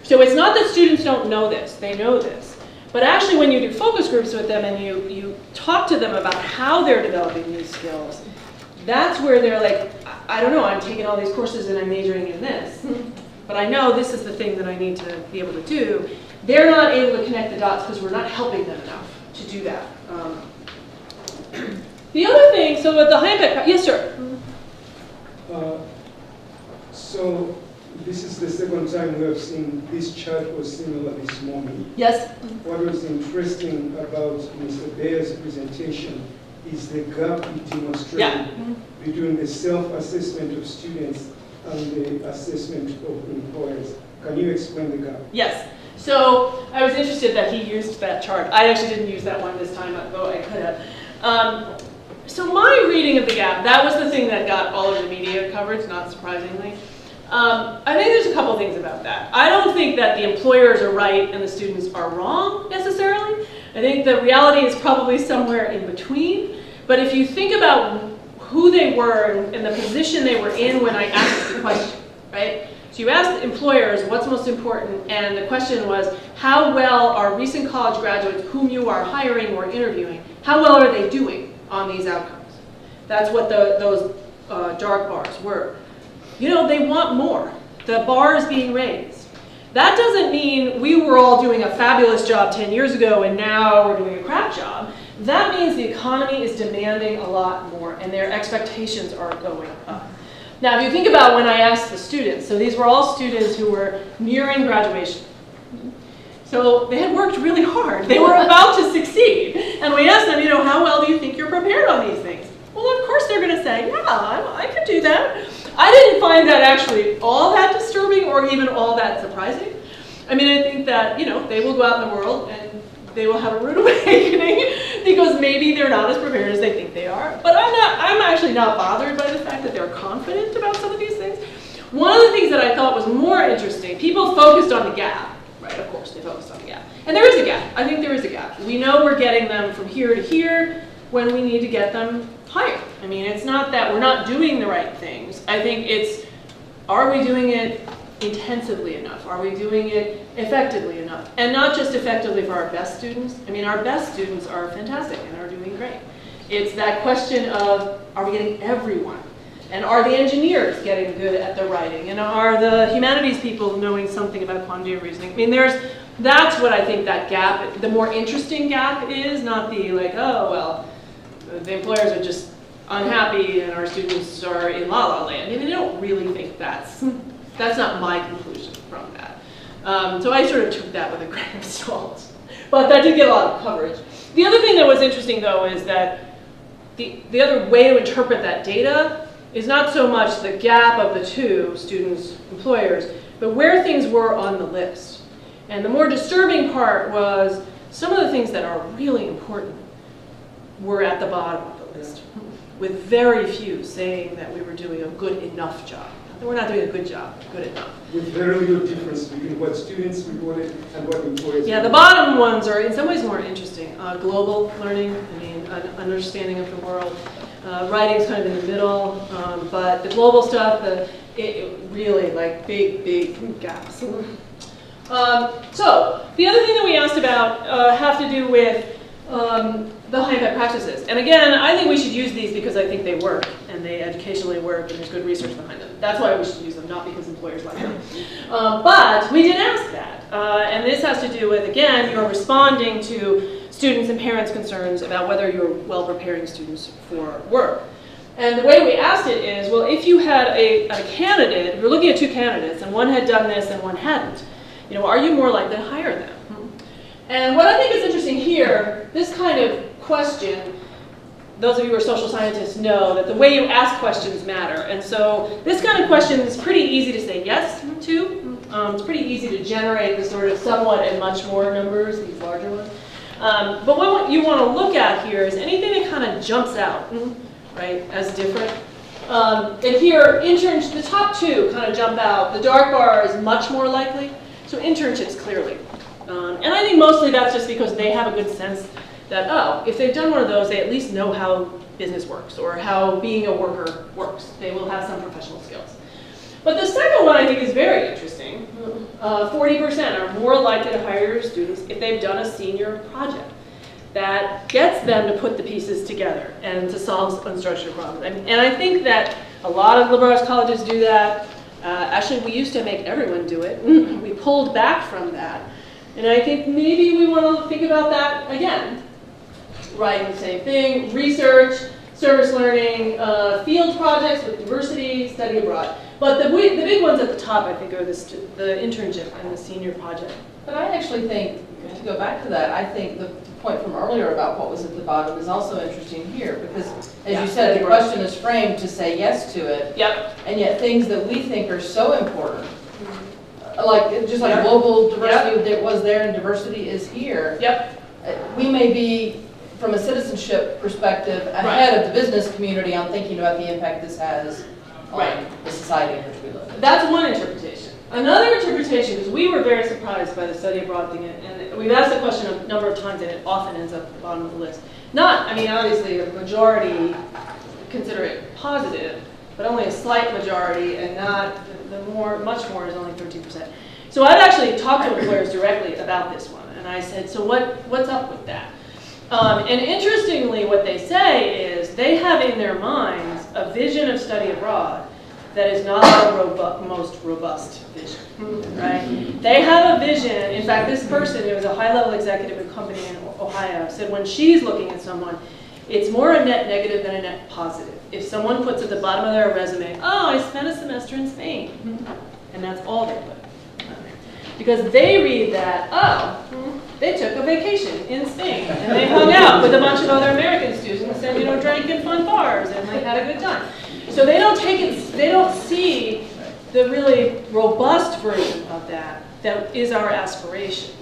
So it's not that students don't know this, they know this. But actually when you do focus groups with them and you talk to them about how they're developing these skills, that's where they're like, I don't know, I'm taking all these courses and I'm majoring in this. But I know this is the thing that I need to be able to do. They're not able to connect the dots because we're not helping them enough to do that. The other thing, so with the high impact, yes, sir. So this is the second time we have seen this chart was similar this morning. Yes? What was interesting about Mr. Bayer's presentation is the gap he demonstrated Yeah. between the self-assessment of students and the assessment of employers. Can you explain the gap? Yes. So I was interested that he used that chart. I actually didn't use that one this time, though I could have. So my reading of the gap, that was the thing that got all of the media coverage, not surprisingly. I think there's a couple things about that. I don't think that the employers are right and the students are wrong necessarily. I think the reality is probably somewhere in between. But if you think about who they were and the position they were in when I asked the question, right? So you asked employers what's most important, and the question was, how well are recent college graduates whom you are hiring or interviewing, how well are they doing on these outcomes? That's what those dark bars were. You know, they want more. The bar is being raised. That doesn't mean we were all doing a fabulous job 10 years ago and now we're doing a crap job. That means the economy is demanding a lot more and their expectations are going up. Now, if you think about when I asked the students, so these were all students who were nearing graduation. So they had worked really hard. They were about to succeed. And we asked them, you know, how well do you think you're prepared on these things? Well, of course they're going to say, yeah, I can do that. I didn't find that actually all that disturbing or even all that surprising. I mean, I think that, you know, they will go out in the world and they will have a rude awakening because maybe they're not as prepared as they think they are. But I'm actually not bothered by the fact that they're confident about some of these things. One of the things that I thought was more interesting, people focused on the gap, right? Of course, they focused on the gap. And there is a gap. I think there is a gap. We know we're getting them from here to here when we need to get them higher. I mean, it's not that we're not doing the right things. I think it's, are we doing it intensively enough? Are we doing it effectively enough? And not just effectively for our best students. I mean, our best students are fantastic and are doing great. It's that question of, are we getting everyone? And are the engineers getting good at the writing? And are the humanities people knowing something about quantitative reasoning? I mean, that's what I think that gap, the more interesting gap is, not the like, oh, well, the employers are just unhappy and our students are in la la land. I mean, I don't really think that's not my conclusion from that. So I sort of took that with a grain of salt. But that did get a lot of coverage. The other thing that was interesting, though, is that the other way to interpret that data is not so much the gap of the two, students, employers, but where things were on the list. And the more disturbing part was some of the things that are really important were at the bottom of the list, with very few saying that we were doing a good enough job. We're not doing a good job, good enough. With very little difference between what students reported and what employers Yeah, the bottom ones are in some ways more interesting. Global learning, I mean, an understanding of the world. Writing's kind of in the middle, but the global stuff, it really like big gaps. So the other thing that we asked about have to do with the high impact practices. And again, I think we should use these because I think they work and they educationally work and there's good research behind them. That's why we should use them, not because employers like them. But we did ask that. And this has to do with, again, you're responding to students' and parents' concerns about whether you're well preparing students for work. And the way we asked it is, well, if you had a candidate, if you're looking at two candidates and one had done this and one hadn't, you know, are you more likely to hire them? And what I think is interesting here, this kind of question, those of you who are social scientists know that the way you ask questions matter. And so this kind of question is pretty easy to say yes to. It's pretty easy to generate the sort of somewhat and much more numbers, these larger ones. But what you want to look at here is anything that kind of jumps out, right, as different. And here, the top two kind of jump out. The dark bar is much more likely. So internships, clearly. And I think mostly that's just because they have a good sense that, oh, if they've done one of those, they at least know how business works or how being a worker works. They will have some professional skills. But the second one I think is very interesting. 40% are more likely to hire students if they've done a senior project that gets them to put the pieces together and to solve unstructured problems. And I think that a lot of liberal arts colleges do that. Actually, we used to make everyone do it. We pulled back from that. And I think maybe we want to think about that again. Writing the same thing, research, service learning, field projects with diversity, study abroad. But the big ones at the top, I think, are the internship and the senior project. But I actually think, to go back to that, I think the point from earlier about what was at the bottom is also interesting here, because as Yeah, you said, the you're right. question is framed to say yes to it, Yep. and yet things that we think are so important, like, just like Yep. global diversity that was there and diversity is here, Yep. we may be, from a citizenship perspective, ahead of the business community on thinking about the impact this has on Right. the society in which we live. That's one interpretation. Another interpretation, because we were very surprised by the study abroad thing, and we've asked the question a number of times, and it often ends up at the bottom of the list. I mean, obviously, the majority consider it positive, but only a slight majority, and not, much more is only 13%. So I've actually talked to employers directly about this one, and I said, so what's up with that? And interestingly, what they say is they have in their minds a vision of study abroad that is not our most robust vision, right? They have a vision. In fact, this person, who was a high-level executive of a company in Ohio, said when she's looking at someone, it's more a net negative than a net positive. If someone puts at the bottom of their resume, oh, I spent a semester in Spain, and that's all they put. Because they read that, oh, they took a vacation in Spain, and they hung out with a bunch of other American students and, drank in fun bars and had a good time. So they don't see the really robust version of that is our aspiration.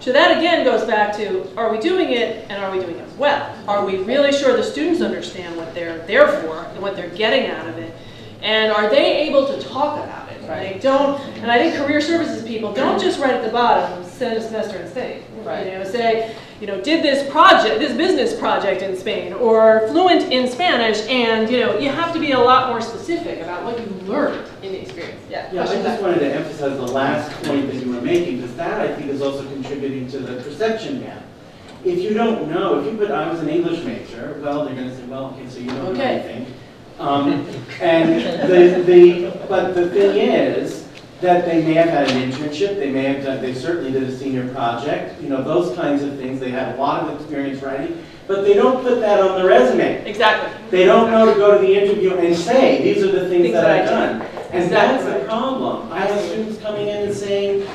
So that again goes back to, are we doing it and are we doing it well? Are we really sure the students understand what they're there for and what they're getting out of it? And are they able to talk about it? Right. They don't, and I think career services people don't just write at the bottom, send a semester in Spain. Right. Say, did this business project in Spain, or fluent in Spanish, and you have to be a lot more specific about what you learned in the experience. Yeah, Yeah, I question just back. wanted to emphasize the last point that you were making, because that I think is also contributing to the perception gap. If you don't know, if you put, I was an English major, well, they're going to say, well, okay, so you don't know Okay. anything. But the thing is that they may have had an internship, they certainly did a senior project, those kinds of things. They had a lot of experience writing, but they don't put that on the resume. Exactly. They don't know to go to the interview and say, these are the things that I've done. And Exactly that's right. the problem. I have students coming in and saying,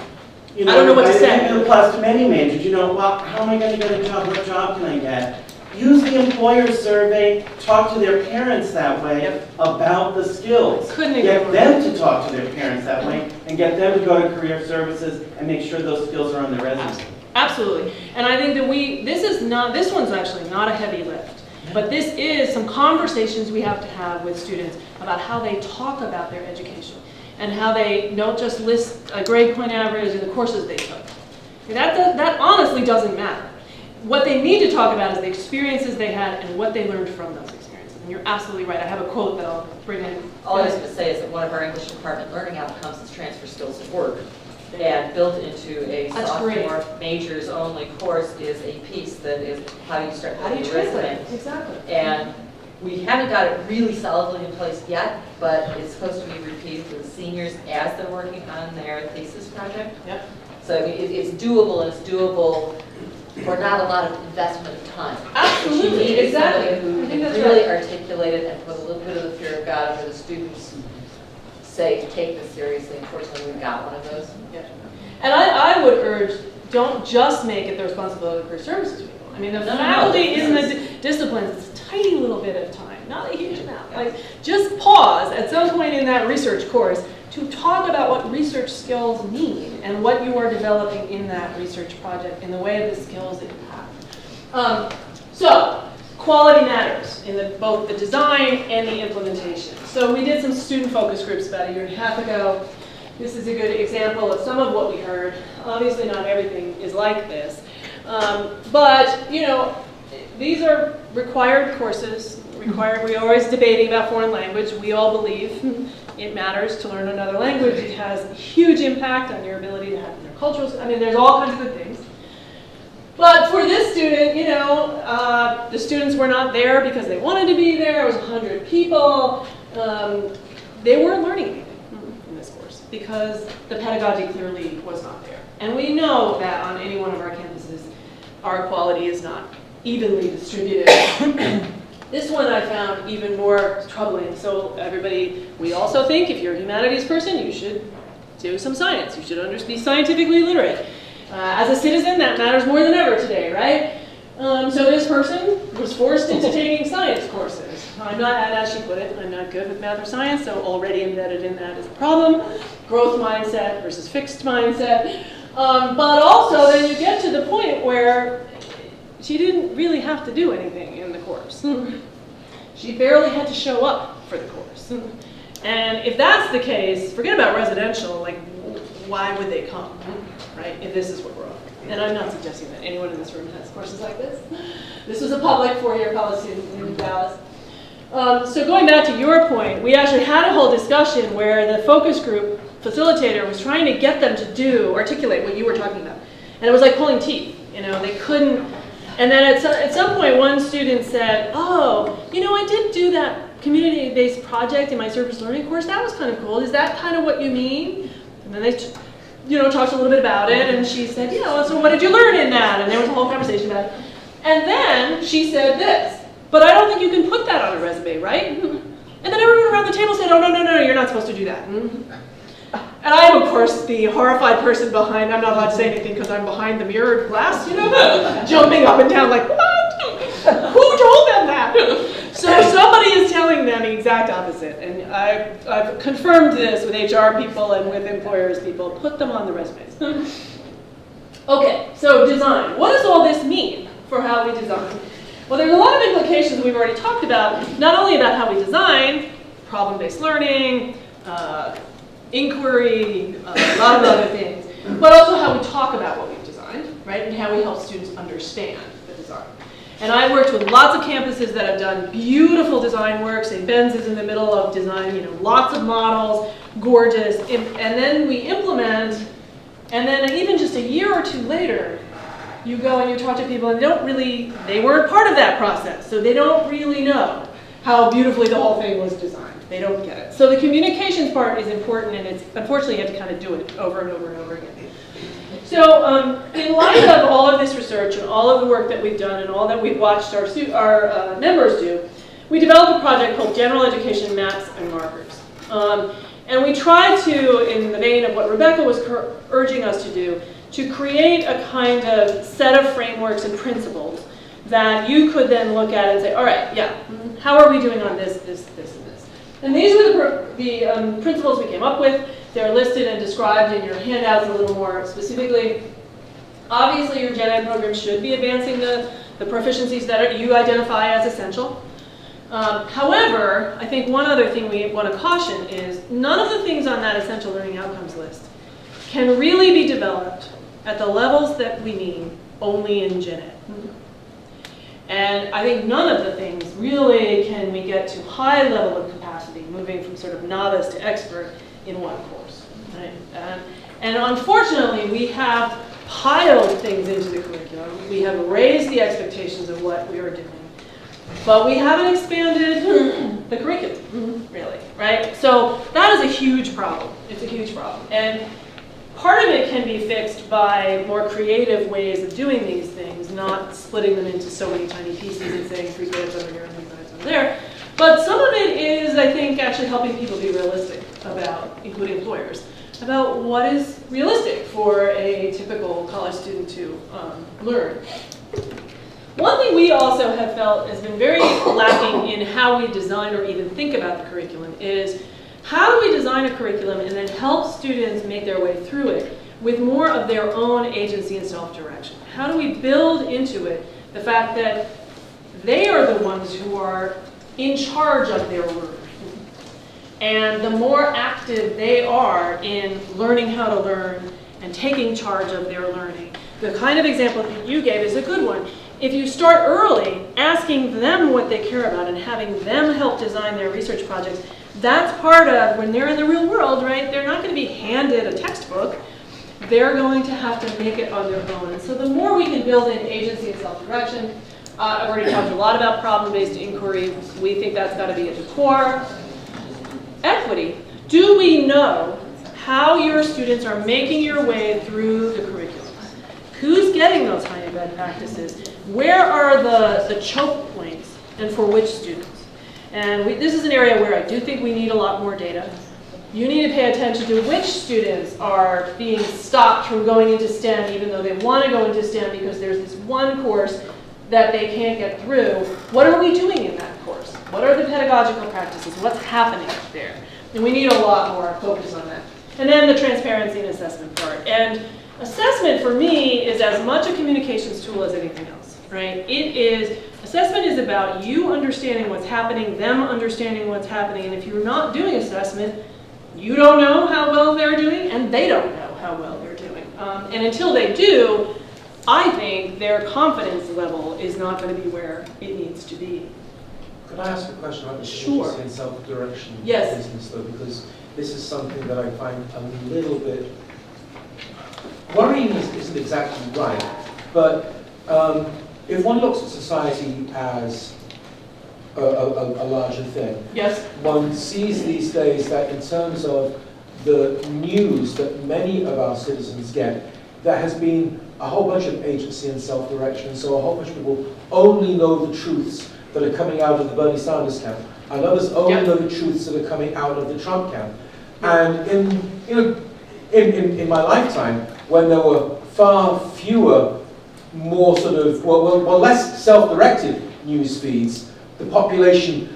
I don't know what to say. I think it applies to many majors, well, how am I going to get a job? What job can I get? Use the employer survey, talk to their parents that way Yep. about the skills. Couldn't agree Get more. them to talk to their parents that way and get them to go to career services and make sure those skills are on their resume. Absolutely. And I think that this one's actually not a heavy lift, but this is some conversations we have to have with students about how they talk about their education and how they don't just list a grade point average and the courses they took. That honestly doesn't matter. What they need to talk about is the experiences they had and what they learned from those experiences. And you're absolutely right. I have a quote that I'll bring in. All I was going to say is that one of our English department learning outcomes is transfer skills at work. And built into a That's sophomore majors only course is a piece that is how do you start How do you building a translate? resume. Exactly. And we haven't got it really solidly in place yet, but it's supposed to be repeated for the seniors as they're working on their thesis project. Yep. So I mean, it's doable, and it's doable for not a lot of investment of time. Absolutely, What you need is exactly. somebody who I think can that's really right. articulate it and put a little bit of the fear of God under the students' say, take this seriously. Unfortunately, we've got one of those. Yeah. And I would urge, don't just make it the responsibility of career services people. I mean, the faculty in the disciplines, it's a tiny little bit of time, not a huge amount. Like, just pause at some point in that research course to talk about what research skills mean and what you are developing in that research project in the way of the skills that you have. So, quality matters in both the design and the implementation. So we did some student focus groups about a year and a half ago. This is a good example of some of what we heard. Obviously not everything is like this. But, these are required courses. We're always debating about foreign language. We all believe it matters to learn another language. It has a huge impact on your ability to have intercultural, there's all kinds of good things. But for this student, the students were not there because they wanted to be there. It was 100 people. They weren't learning anything in this course because the pedagogy clearly was not there. And we know that on any one of our campuses, our quality is not evenly distributed This one I found even more troubling. So everybody, we also think if you're a humanities person, you should do some science. You should be scientifically literate. As a citizen, that matters more than ever today, right? So this person was forced into taking science courses. I'm not, as she put it, I'm not good with math or science, so already embedded in that is a problem. Growth mindset versus fixed mindset. But also then you get to the point where she didn't really have to do anything in the course. She barely had to show up for the course. And if that's the case, forget about residential, like why would they come, right, if this is what we're offering? And I'm not suggesting that anyone in this room has courses like this. This was a public four-year college student in Dallas. So going back to your point, we actually had a whole discussion where the focus group facilitator was trying to get them to articulate what you were talking about. And it was like pulling teeth, you know, they couldn't. And then at some point, one student said, oh, you know, I did do that community-based project in my service learning course. That was kind of cool. Is that kind of what you mean? And then they, you know, talked a little bit about it. And she said, yeah, well, so what did you learn in that? And there was a whole conversation about it. And then she said this, but I don't think you can put that on a resume, right? And then everyone around the table said, oh, no, you're not supposed to do that. And I am, of course, the horrified person behind, I'm not allowed to say anything because I'm behind the mirrored glass, you know, jumping up and down like, what? Who told them that? So somebody is telling them the exact opposite. And I've confirmed this with HR people and with employers people. Put them on the resumes. Okay, so design. What does all this mean for how we design? Well, there's a lot of implications we've already talked about, not only about how we design, problem-based learning, inquiry, a lot of other things, but also how we talk about what we've designed, right, and how we help students understand the design. And I worked with lots of campuses that have done beautiful design work. St. Ben's is in the middle of design, you know, lots of models, gorgeous, and then we implement, and then even just a year or two later, you go and you talk to people and they weren't part of that process, so they don't really know how beautifully the whole thing was designed. They don't get it. So the communications part is important, and it's unfortunately you have to kind of do it over and over and over again. So in light of all of this research and all of the work that we've done and all that we've watched our members do, we developed a project called General Education Maps and Markers. And we tried to, in the vein of what Rebecca was urging us to do, to create a kind of set of frameworks and principles that you could then look at and say, all right, yeah, how are we doing on this, this, this, and this? And these were the principles we came up with. They're listed and described in your handouts a little more specifically. Obviously, your Gen Ed program should be advancing the proficiencies that you identify as essential. However, I think one other thing we want to caution is none of the things on that essential learning outcomes list can really be developed at the levels that we need only in Gen Ed. And I think none of the things really can we get to high level of capacity, moving from sort of novice to expert in one course. Right? And unfortunately, we have piled things into the curriculum. We have raised the expectations of what we are doing. But we haven't expanded the curriculum, really, right? So that is a huge problem. It's a huge problem. And part of it can be fixed by more creative ways of doing these things, not splitting them into so many tiny pieces and saying 3 credits over here and 3 credits over there. But some of it is, I think, actually helping people be realistic about, including employers, about what is realistic for a typical college student to learn. One thing we also have felt has been very lacking in how we design or even think about the curriculum is how do we design a curriculum and then help students make their way through it with more of their own agency and self-direction? How do we build into it the fact that they are the ones who are in charge of their learning? And the more active they are in learning how to learn and taking charge of their learning. The kind of example that you gave is a good one. If you start early, asking them what they care about and having them help design their research projects, that's part of, when they're in the real world, right, they're not going to be handed a textbook. They're going to have to make it on their own. And so the more we can build in agency and self-direction, I've already talked a lot about problem-based inquiry. We think that's got to be at the core. Equity. Do we know how your students are making your way through the curriculum? Who's getting those high embed practices? Where are the choke points? and for which students. And this is an area where I do think we need a lot more data. You need to pay attention to which students are being stopped from going into STEM even though they want to go into STEM because there's this one course that they can't get through. What are we doing in that course? What are the pedagogical practices? What's happening there? And we need a lot more focus on that. And then the transparency and assessment part. And assessment for me is as much a communications tool as anything else, right? Assessment is about you understanding what's happening, them understanding what's happening, and if you're not doing assessment, you don't know how well they're doing, and they don't know how well they're doing. And until they do, I think their confidence level is not going to be where it needs to be. Could I ask a question about the Sure. agency and self-direction Yes. business though? Because this is something that I find a little bit, worrying isn't exactly right, but if one looks at society as a larger thing, Yes? one sees these days that in terms of the news that many of our citizens get, there has been a whole bunch of agency and self-direction, so a whole bunch of people only know the truths that are coming out of the Bernie Sanders camp, and others only know the truths that are coming out of the Trump camp. And in my lifetime, when there were far fewer, more sort of, less self-directed news feeds, the population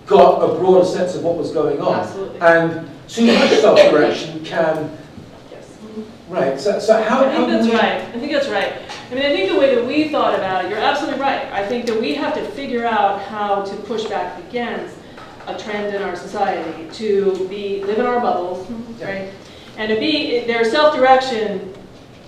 got a broader sense of what was going on. Absolutely. And too much self-direction can, Yes. right, so how I think do that's we... right. I think that's right. I mean, I think the way that we thought about it, you're absolutely right. I think that we have to figure out how to push back against a trend in our society to live in our bubbles, right? And to be, there's self-direction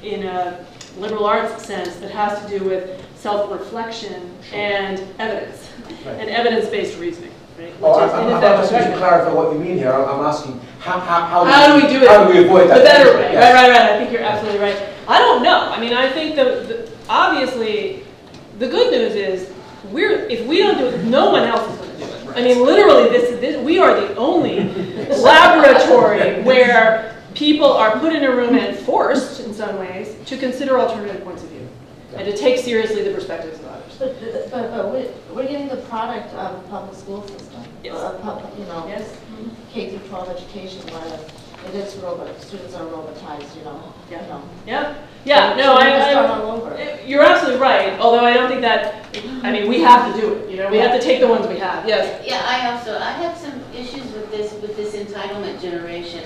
in a liberal arts sense that has to do with self-reflection and evidence, Right. and evidence-based reasoning, right? Oh, Which is I'm ineffective asking you to judgment. clarify what you mean here. I'm asking, how How do we do it? How do we avoid that? The better way. Yes. Right. I think you're absolutely right. I don't know. I mean, I think obviously, the good news is if we don't do it, no one else is going to do it. I mean, literally, we are the only laboratory where people are put in a room and forced, in some ways, to consider alternative points of view and to take seriously the perspectives of others. But we're getting the product of the public school system. Yes. Yes. K through 12 education, where it is students are robotized, you know. Yeah. So No, we can start all over. you're absolutely right. Although I don't think that. I mean, we have to do it. You know, we have to take the ones we have. Yes. Yeah, I have some issues with this entitlement generation,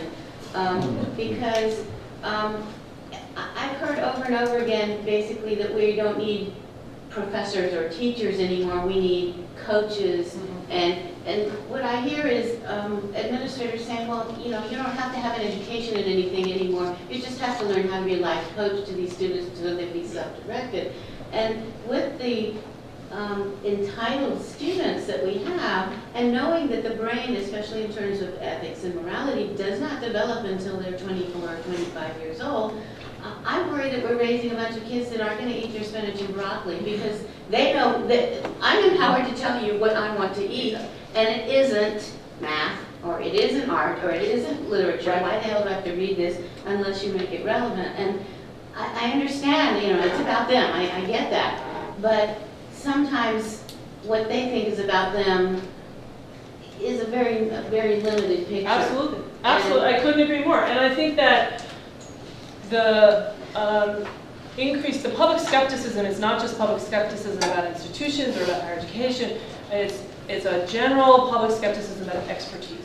because I've heard over and over again, basically, that we don't need professors or teachers anymore. We need coaches. And what I hear is administrators saying, well, you know, you don't have to have an education in anything anymore. You just have to learn how to be a life coach to these students so they be self-directed. And with the entitled students that we have, and knowing that the brain, especially in terms of ethics and morality, does not develop until they're 24 or 25 years old, I'm worried that we're raising a bunch of kids that aren't going to eat their spinach and broccoli because they know that I'm empowered to tell you what I want to eat, and it isn't math, or it isn't art, or it isn't literature. Why the hell do I have to read this unless you make it relevant? And I understand, you know, it's about them. I get that. But sometimes what they think is about them is a very limited picture. Absolutely. I couldn't agree more. And I think that the public skepticism is not just public skepticism about institutions or about higher education. It's a general public skepticism about expertise.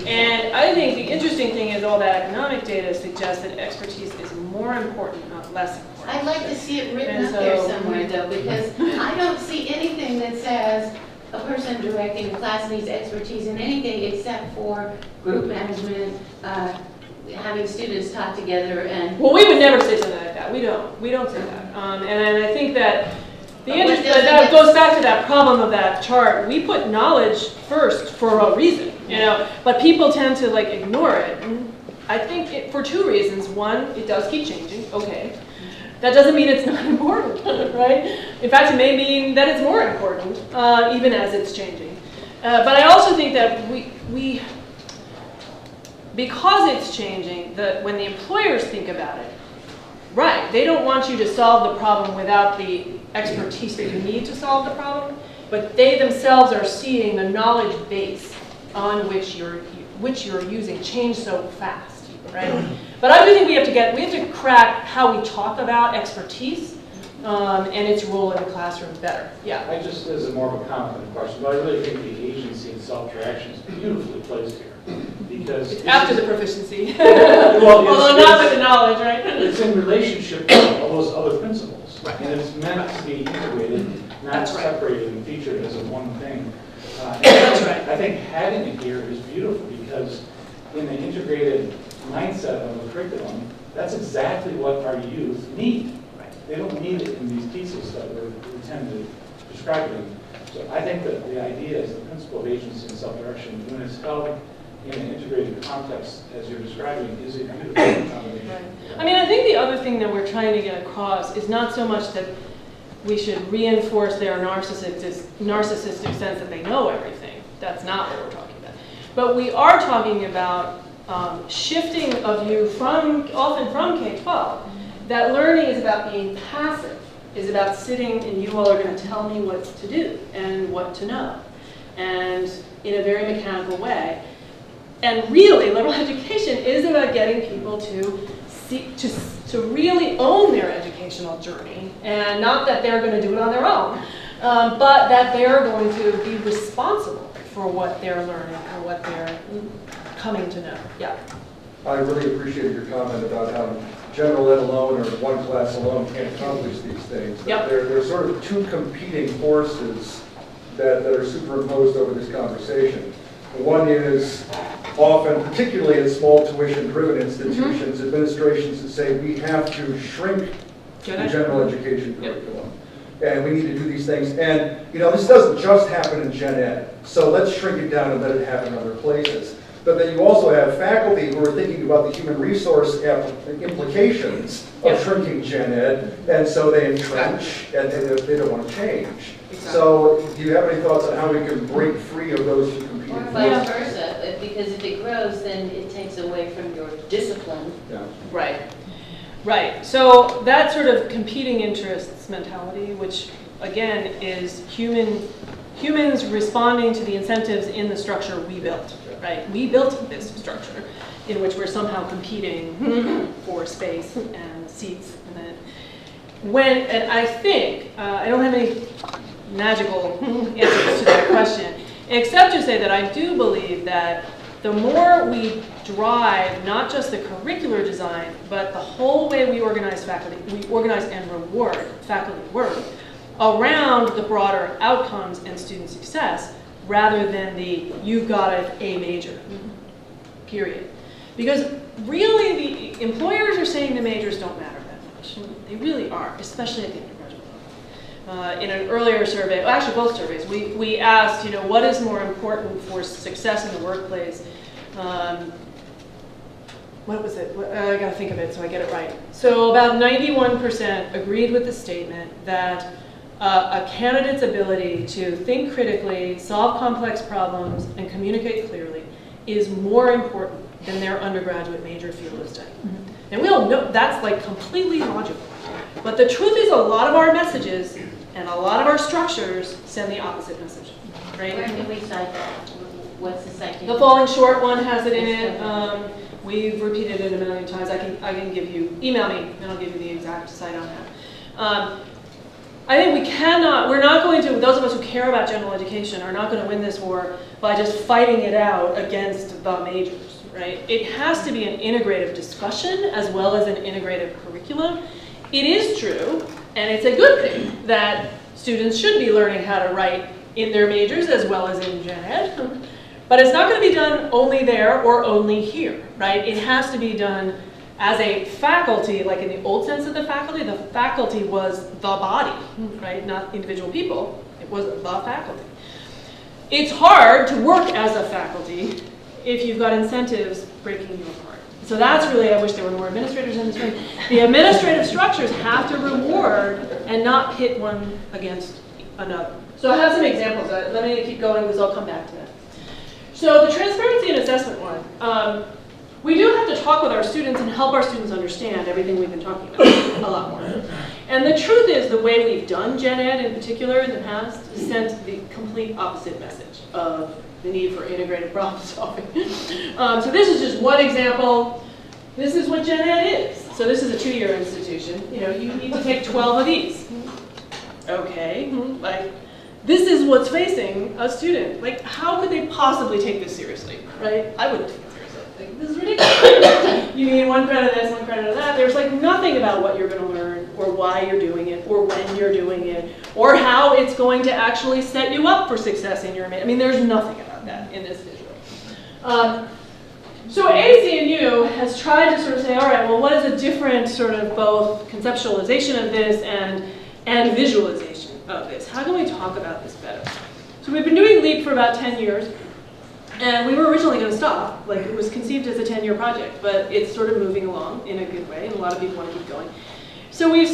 And I think the interesting thing is all that economic data suggests that expertise is more important, not less important. I'd like to see it written up there somewhere, though, because I don't see anything that says a person directing a class needs expertise in anything except for group management, having students talk together, and... Well, we would never say something like that. We don't say that. And I think that that goes back to that problem of that chart. We put knowledge first for a reason, you know, but people tend to like ignore it. And I think for two reasons. One, it does keep changing. Okay. That doesn't mean it's not important, right? In fact, it may mean that it's more important, even as it's changing. But I also think that because it's changing, when the employers think about it, right, they don't want you to solve the problem without the expertise that you need to solve the problem. but they themselves are seeing the knowledge base on which you're using change so fast, right? But I do think we have to crack how we talk about expertise and its role in the classroom better. Yeah. I just, as a more of a comment than a question, but I really think the agency and self-direction is beautifully placed here. Because It's after the proficiency. Well, Although not with the knowledge, right? It's in relationship to all those other principles. Right. And it's meant to be integrated, not That's right. separated and featured as a one thing. That's right. I think having it here is beautiful because in the integrated mindset of a curriculum, that's exactly what our youth need. They don't need it in these pieces that we tend to describe them. So I think that the idea is the principle of agency and self-direction, when it's held in an integrated context, as you're describing, is a beautiful combination. Right. I mean, I think the other thing that we're trying to get across is not so much that we should reinforce their narcissistic sense that they know everything. That's not what we're talking about. But we are talking about shifting of view often from K-12. That learning is about being passive, is about sitting and you all are going to tell me what to do and what to know, and in a very mechanical way. And really, liberal education is about getting people to really own their educational journey, and not that they're going to do it on their own, but that they're going to be responsible for what they're learning or what they're coming to know. Yeah. I really appreciate your comment about how general ed alone or one class alone can't accomplish these things. Yep. There are sort of two competing forces that are superimposed over this conversation. One is often, particularly in small tuition-driven institutions, administrations that say we have to shrink the general education curriculum. And we need to do these things. And, you know, this doesn't just happen in gen ed. So let's shrink it down and let it happen in other places. But then you also have faculty who are thinking about the human resource implications of shrinking gen ed, and so they entrench, and they don't want to change. So do you have any thoughts on how we can break free of those two competing Or forces? vice versa, because if it grows, then it takes away from your discipline. Yeah. Right. Right. So that sort of competing interests mentality, which again is humans responding to the incentives in the structure we built. Right? We built this structure in which we're somehow competing for space and seats. And I think, I don't have any magical answers to that question, except to say that I do believe that the more we drive not just the curricular design, but the whole way we organize and reward faculty work around the broader outcomes and student success, rather than you've got a major, period. Because really the employers are saying the majors don't matter that much. They really are, especially at the undergraduate level. In an earlier survey, well, actually both surveys, we asked, what is more important for success in the workplace? What was it? I gotta think of it so I get it right. So about 91% agreed with the statement that a candidate's ability to think critically, solve complex problems, and communicate clearly is more important than their undergraduate major field of study. And we all know that's like completely logical. But the truth is a lot of our messages and a lot of our structures send the opposite message, right? Where can we cite that? What's the citation? The falling short one has it in it. We've repeated it a million times. I can give you, email me and I'll give you the exact site on that. I think we're not going to, those of us who care about general education are not going to win this war by just fighting it out against the majors, right? It has to be an integrative discussion as well as an integrative curriculum. It is true, and it's a good thing, that students should be learning how to write in their majors as well as in gen ed. But it's not going to be done only there or only here, right? It has to be done as a faculty, like in the old sense of the faculty was the body, right? Not individual people, it was the faculty. It's hard to work as a faculty if you've got incentives breaking you apart. So that's really, I wish there were more administrators in this room. The administrative structures have to reward and not pit one against another. So I have some examples. Let me keep going because I'll come back to that. So the transparency and assessment one. we do have to talk with our students and help our students understand everything we've been talking about a lot more. And the truth is, the way we've done Gen Ed in particular in the past sent the complete opposite message of the need for integrated problem solving. So this is just one example. This is what Gen Ed is. So this is a 2-year institution. You know, you need to take 12 of these. Okay, like, this is what's facing a student. Like, how could they possibly take this seriously, right? I wouldn't take it seriously. Like, this is ridiculous. You need 1 credit of this, 1 credit of that. There's like nothing about what you're going to learn, or why you're doing it, or when you're doing it, or how it's going to actually set you up for success in your, I mean, there's nothing about that in this visual. So ACNU has tried to sort of say, all right, well, what is a different sort of both conceptualization of this and visualization of this? How can we talk about this better? So we've been doing LEAP for about 10 years, and we were originally going to stop. Like, it was conceived as a 10-year project, but it's sort of moving along in a good way, and a lot of people want to keep going. So we've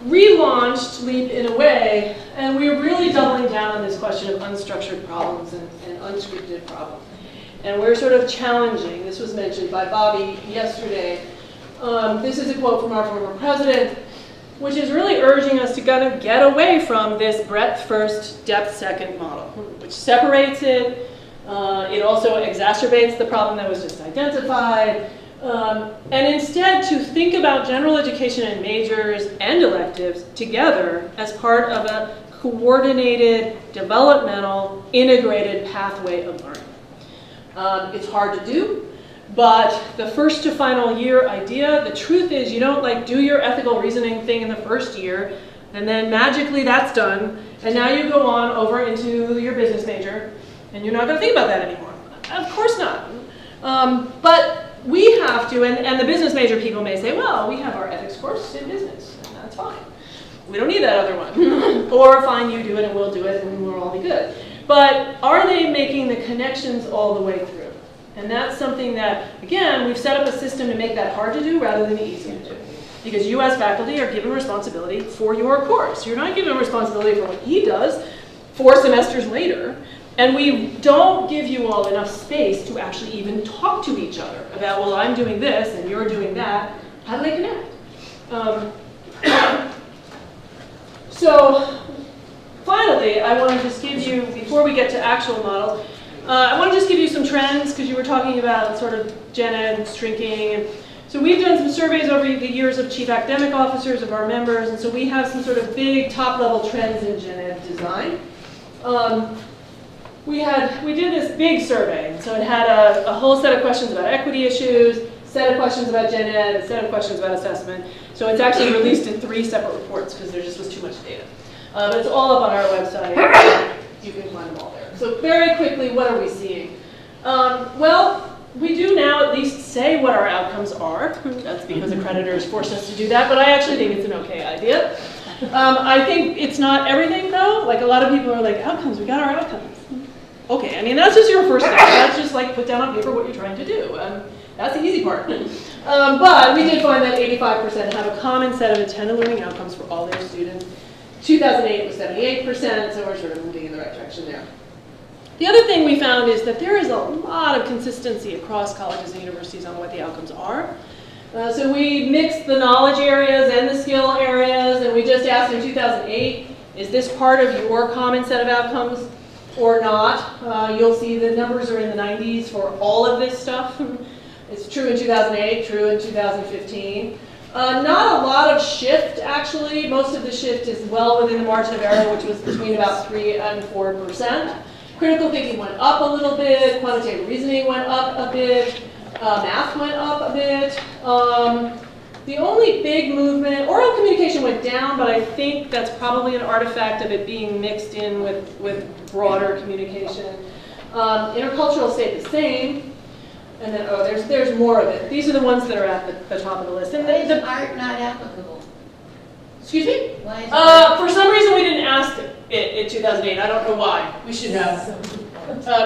relaunched LEAP in a way, and we're really doubling down on this question of unstructured problems and unscripted problems. And we're sort of challenging, this was mentioned by Bobby yesterday, this is a quote from our former president, which is really urging us to kind of get away from this breadth first, depth second model, which separates it. It also exacerbates the problem that was just identified. And instead to think about general education and majors and electives together as part of a coordinated, developmental, integrated pathway of learning. It's hard to do, but the first to final year idea, the truth is you don't like do your ethical reasoning thing in the first year, and then magically that's done, and now you go on over into your business major, and you're not going to think about that anymore. Of course not. But we have to, and the business major people may say, well, we have our ethics course in business, and that's fine. We don't need that other one. Or fine, you do it and we'll do it and we'll all be good. But are they making the connections all the way through? And that's something that, again, we've set up a system to make that hard to do rather than easy to do. Because you as faculty are given responsibility for your course. You're not given responsibility for what he does 4 semesters later. And we don't give you all enough space to actually even talk to each other about, well, I'm doing this and you're doing that. How do they connect? So finally, I want to just give you, before we get to actual models, I want to just give you some trends, because you were talking about sort of Gen Ed shrinking. So we've done some surveys over the years of chief academic officers of our members, and so we have some sort of big top-level trends in Gen Ed design. We did this big survey, so it had a whole set of questions about equity issues, set of questions about Gen Ed, a set of questions about assessment. So it's actually released in 3 separate reports because there just was too much data. But it's all up on our website. You can find them all there. So very quickly, what are we seeing? Well, we do now at least say what our outcomes are. That's because accreditors force us to do that, but I actually think it's an okay idea. I think it's not everything, though. Like, a lot of people are like, outcomes, we got our outcomes. Okay, I mean, that's just your first step. That's just like put down on paper what you're trying to do. That's the easy part. But we did find that 85% have a common set of intended learning outcomes for all their students. 2008 was 78%, so we're sort of moving in the right direction there. The other thing we found is that there is a lot of consistency across colleges and universities on what the outcomes are. So we mixed the knowledge areas and the skill areas, and we just asked in 2008, is this part of your common set of outcomes or not? You'll see the numbers are in the 90s for all of this stuff. It's true in 2008, true in 2015. Not a lot of shift, actually. Most of the shift is well within the margin of error, which was between about 3 and 4%. Critical thinking went up a little bit, quantitative reasoning went up a bit, math went up a bit. The only big movement, oral communication went down, but I think that's probably an artifact of it being mixed in with broader communication. Intercultural stayed the same. And then, there's more of it. These are the ones that are at the top of the list. And Why is art not applicable? Excuse me? Why is art for some reason we didn't ask it in 2008. I don't know why. We should have.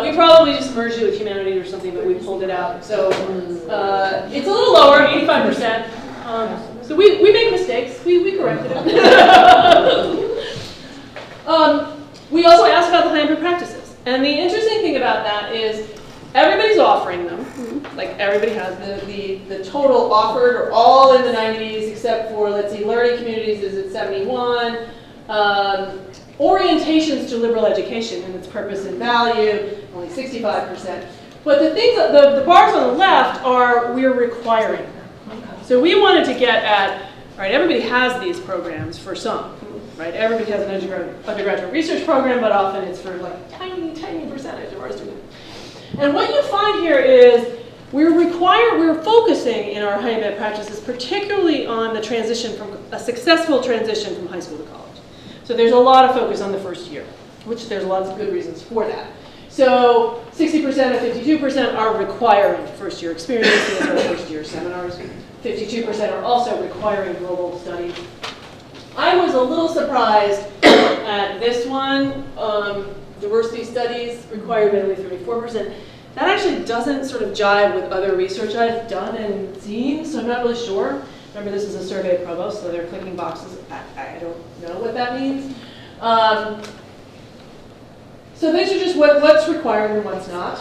We probably just merged it with humanities or something, but we pulled it out. So it's a little lower, 85%. So we make mistakes. We corrected it. We also asked about the high impact practices. And the interesting thing about that is everybody's offering them. like everybody has. The total offered are all in the 90s, except for, let's see, learning communities is at 71. Orientations to liberal education and its purpose and value, only 65%. But the things, the bars on the left are we're requiring. So we wanted to get at, all right, everybody has these programs for some, right? Everybody has an undergraduate research program, but often it's for like tiny, tiny percentage of our students. And what you find here is we're focusing in our high impact practices particularly on the transition from a successful transition from high school to college. So there's a lot of focus on the first year, which there's lots of good reasons for that. So 60% and 52% are requiring first year experiences or first year seminars. 52% are also requiring global studies. I was a little surprised at this one, diversity studies required only 34%. That actually doesn't sort of jive with other research I've done and seen, so I'm not really sure. Remember, this is a survey of provosts, so they're clicking boxes. I don't know what that means. So these are just what's required and what's not.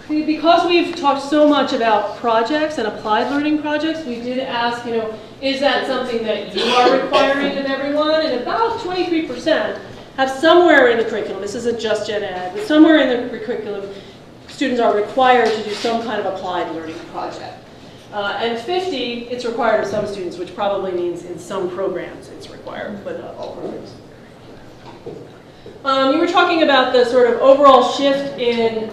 Because we've talked so much about projects and applied learning projects, we did ask, is that something that you are requiring of everyone? And about 23% have somewhere in the curriculum, this isn't just Gen Ed, but somewhere in the curriculum, students are required to do some kind of applied learning project. And 50, it's required of some students, which probably means in some programs it's required, but not all programs. You were talking about the sort of overall shift in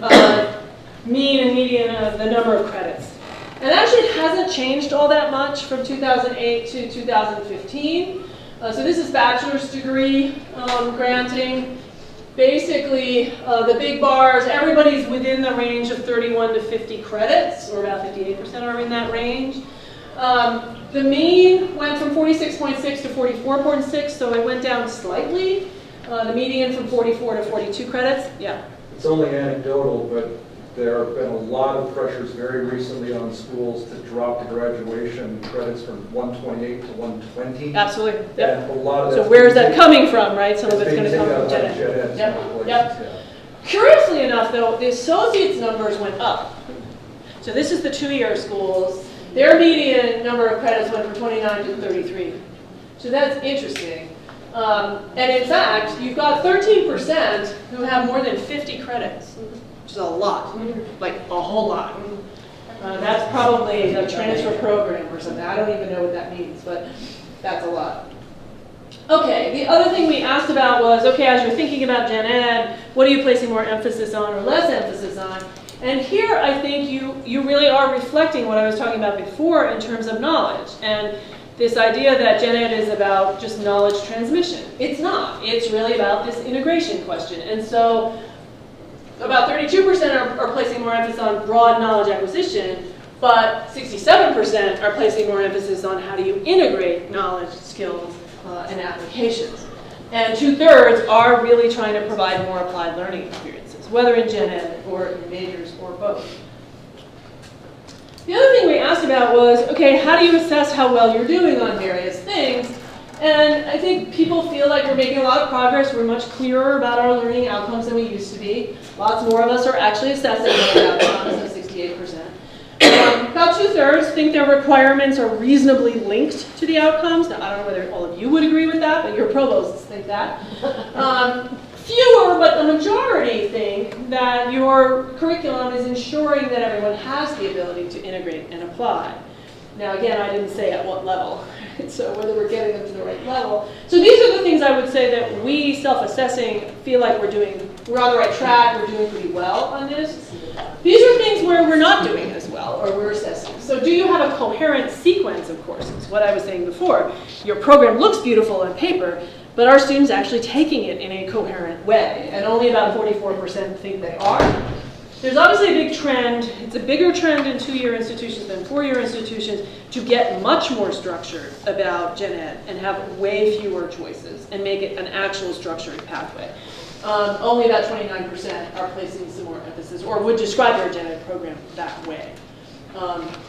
mean and median of the number of credits. And actually it hasn't changed all that much from 2008 to 2015. So this is bachelor's degree granting. Basically, the big bars, everybody's within the range of 31 to 50 credits, or about 58% are in that range. The mean went from 46.6 to 44.6, so it went down slightly. The median from 44 to 42 credits. Yeah. It's only anecdotal, but there have been a lot of pressures very recently on schools to drop the graduation credits from 128 to 120. Absolutely. Yep. And a lot of so where's that coming from, right? Some of it's going to come from Gen Ed. Yep. Yep. Curiously enough, though, the associates numbers went up. So this is the two-year schools. Their median number of credits went from 29 to 33. So that's interesting. And in fact, you've got 13% who have more than 50 credits, which is a lot, like a whole lot. That's probably a transfer program or something. I don't even know what that means, but that's a lot. Okay, the other thing we asked about was, okay, as you're thinking about Gen Ed, what are you placing more emphasis on or less emphasis on? And here I think you really are reflecting what I was talking about before in terms of knowledge. And this idea that Gen Ed is about just knowledge transmission. It's not. It's really about this integration question. And so about 32% are placing more emphasis on broad knowledge acquisition, but 67% are placing more emphasis on how do you integrate knowledge, skills, and applications. And 2/3 are really trying to provide more applied learning experiences, whether in Gen Ed or in majors or both. The other thing we asked about was, okay, how do you assess how well you're doing on various things? And I think people feel like we're making a lot of progress. We're much clearer about our learning outcomes than we used to be. Lots more of us are actually assessing those outcomes, so 68%. About 2/3 think their requirements are reasonably linked to the outcomes. Now, I don't know whether all of you would agree with that, but your provosts think that. Fewer, but the majority think that your curriculum is ensuring that everyone has the ability to integrate and apply. Now, again, I didn't say at what level, so whether we're getting them to the right level. So these are the things I would say that we, self-assessing, feel like we're on the right track, we're doing pretty well on this. These are things where we're not doing as well, or we're assessing. So do you have a coherent sequence of courses? What I was saying before, your program looks beautiful on paper, but are students actually taking it in a coherent way? And only about 44% think they are. There's obviously a big trend, it's a bigger trend in 2-year institutions than 4-year institutions, to get much more structured about Gen Ed and have way fewer choices and make it an actual structured pathway. Only about 29% are placing some more emphasis or would describe their Gen Ed program that way.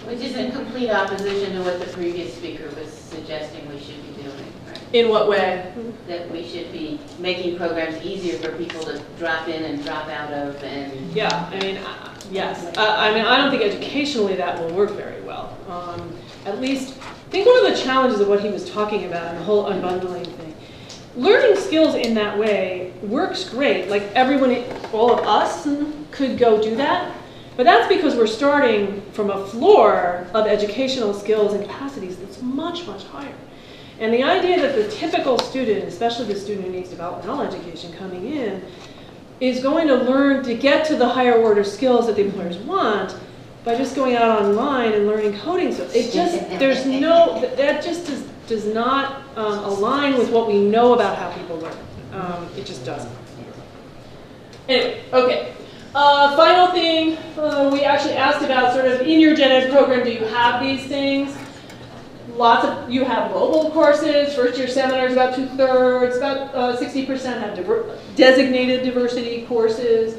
Which is in complete opposition to what the previous speaker was suggesting we should be doing, right? In what way? That we should be making programs easier for people to drop in and drop out of and... Yeah, I mean, yes. I mean, I don't think educationally that will work very well. At least, I think one of the challenges of what he was talking about and the whole unbundling thing, learning skills in that way works great. Like everyone, all of us could go do that. But that's because we're starting from a floor of educational skills and capacities that's much, much higher. And the idea that the typical student, especially the student who needs developmental education coming in, is going to learn to get to the higher order skills that the employers want by just going out online and learning coding. So it just, there's no, that just does not align with what we know about how people learn. It just doesn't. Anyway, okay. Final thing, we actually asked about sort of in your gen ed program, do you have these things? You have global courses, first year seminars about 2/3, about 60% have designated diversity courses.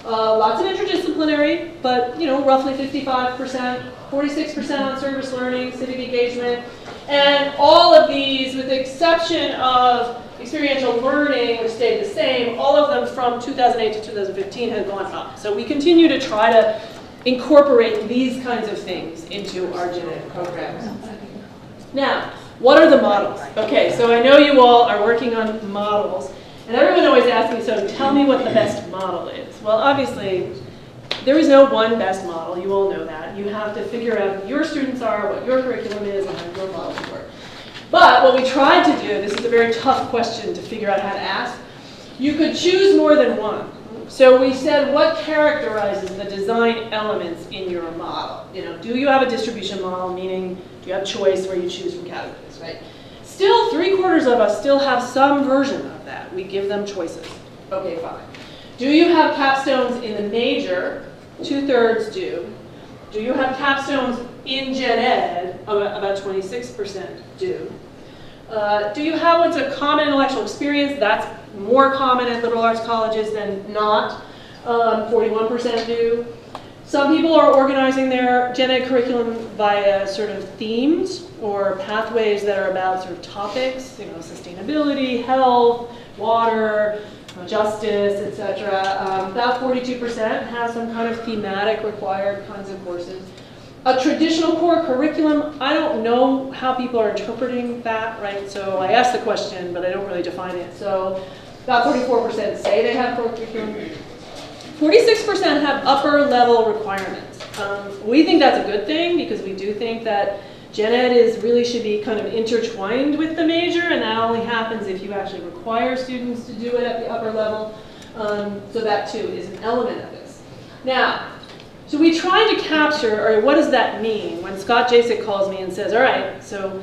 Lots of interdisciplinary, but roughly 55%, 46% on service learning, civic engagement, and all of these, with the exception of experiential learning, which stayed the same, all of them from 2008 to 2015 have gone up. So we continue to try to incorporate these kinds of things into our gen ed programs. Now, what are the models? Okay, so I know you all are working on models, and everyone always asks me, so tell me what the best model is. Well, obviously, there is no one best model. You all know that. You have to figure out who your students are, what your curriculum is, and how your models work. But what we tried to do, this is a very tough question to figure out how to ask, you could choose more than one. So we said, what characterizes the design elements in your model? Do you have a distribution model, meaning do you have choice where you choose from categories, right? Still, 3/4 of us still have some version of that. We give them choices. Okay, fine. Do you have capstones in the major? 2/3 do. Do you have capstones in gen ed? About 26% do. Do you have what's a common intellectual experience? That's more common at liberal arts colleges than not. 41% do. Some people are organizing their gen ed curriculum via sort of themes or pathways that are about sort of topics, sustainability, health, water, justice, etc. About 42% have some kind of thematic required kinds of courses. A traditional core curriculum, I don't know how people are interpreting that, right? So I asked the question, but I don't really define it. So about 44% say they have core curriculum. 46% have upper level requirements. We think that's a good thing because we do think that gen ed really should be kind of intertwined with the major, and that only happens if you actually require students to do it at the upper level. So that too is an element of this. Now, so we tried to capture, or what does that mean when Scott Jasek calls me and says, all right, so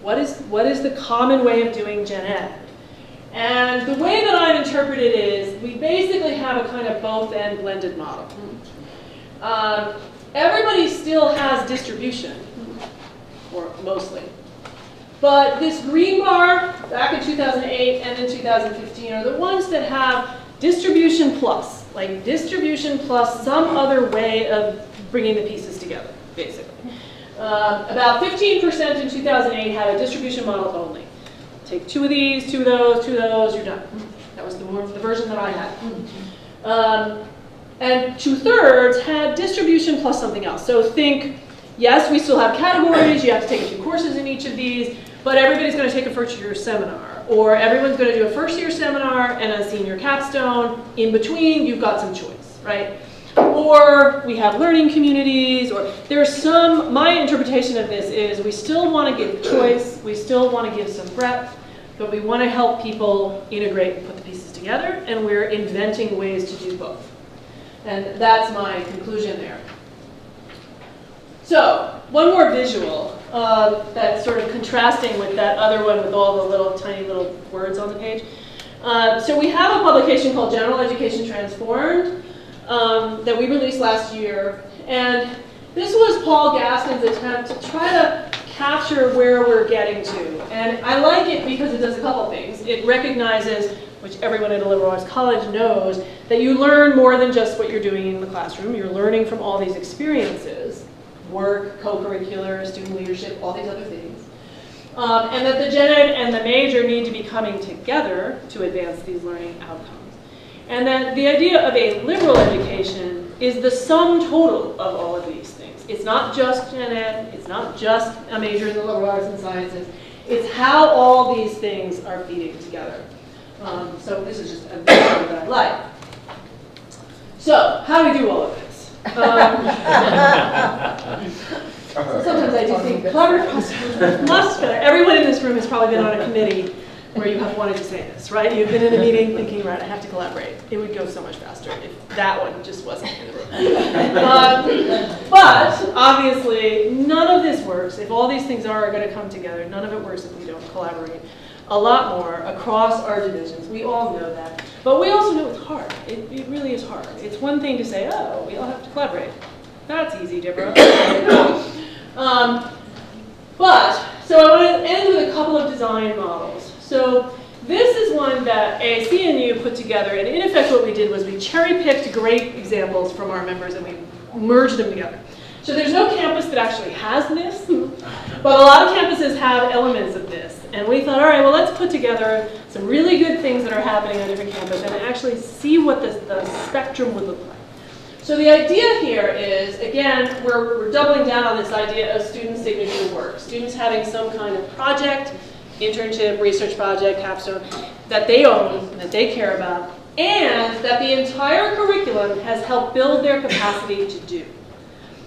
what is the common way of doing gen ed? And the way that I've interpreted it is we basically have a kind of both and blended model. Everybody still has distribution, or mostly. But this green bar back in 2008 and in 2015 are the ones that have distribution plus, like distribution plus some other way of bringing the pieces together, basically. About 15% in 2008 had a distribution model only. Take 2 of these, 2 of those, 2 of those, you're done. That was the version that I had. And 2/3 had distribution plus something else. So think, yes, we still have categories, you have to take a few courses in each of these, but everybody's going to take a first year seminar, or everyone's going to do a first year seminar and a senior capstone. In between, you've got some choice, right? Or we have learning communities, or there's my interpretation of this is we still want to give choice, we still want to give some breadth, but we want to help people integrate and put the pieces together, and we're inventing ways to do both. And that's my conclusion there. So, one more visual that's sort of contrasting with that other one with all the tiny little words on the page. So we have a publication called General Education Transformed that we released last year. And this was Paul Gaskin's attempt to try to capture where we're getting to. And I like it because it does a couple things. It recognizes, which everyone at a liberal arts college knows, that you learn more than just what you're doing in the classroom. You're learning from all these experiences, work, co-curricular, student leadership, all these other things. And that the gen ed and the major need to be coming together to advance these learning outcomes. And that the idea of a liberal education is the sum total of all of these things. It's not just gen ed, it's not just a major in the liberal arts and sciences, it's how all these things are feeding together. So this is just a visual that I like. So, how do we do all of this? Sometimes I do think collaborative must better. Everyone in this room has probably been on a committee where you have wanted to say this, right? You've been in a meeting thinking, right, I have to collaborate. It would go so much faster if that one just wasn't in the room. But obviously, none of this works. If all these things are going to come together, none of it works if we don't collaborate a lot more across our divisions. We all know that. But we also know it's hard. It really is hard. It's one thing to say, oh, we all have to collaborate. That's easy, Deborah. So I want to end with a couple of design models. So this is one that ASCNU put together, and in effect what we did was we cherry-picked great examples from our members and we merged them together. So there's no campus that actually has this, but a lot of campuses have elements of this. And we thought, all right, well, let's put together some really good things that are happening on different campuses and actually see what the spectrum would look like. So the idea here is, again, we're doubling down on this idea of student signature work. Students having some kind of project, internship, research project, capstone, that they own, that they care about, and that the entire curriculum has helped build their capacity to do.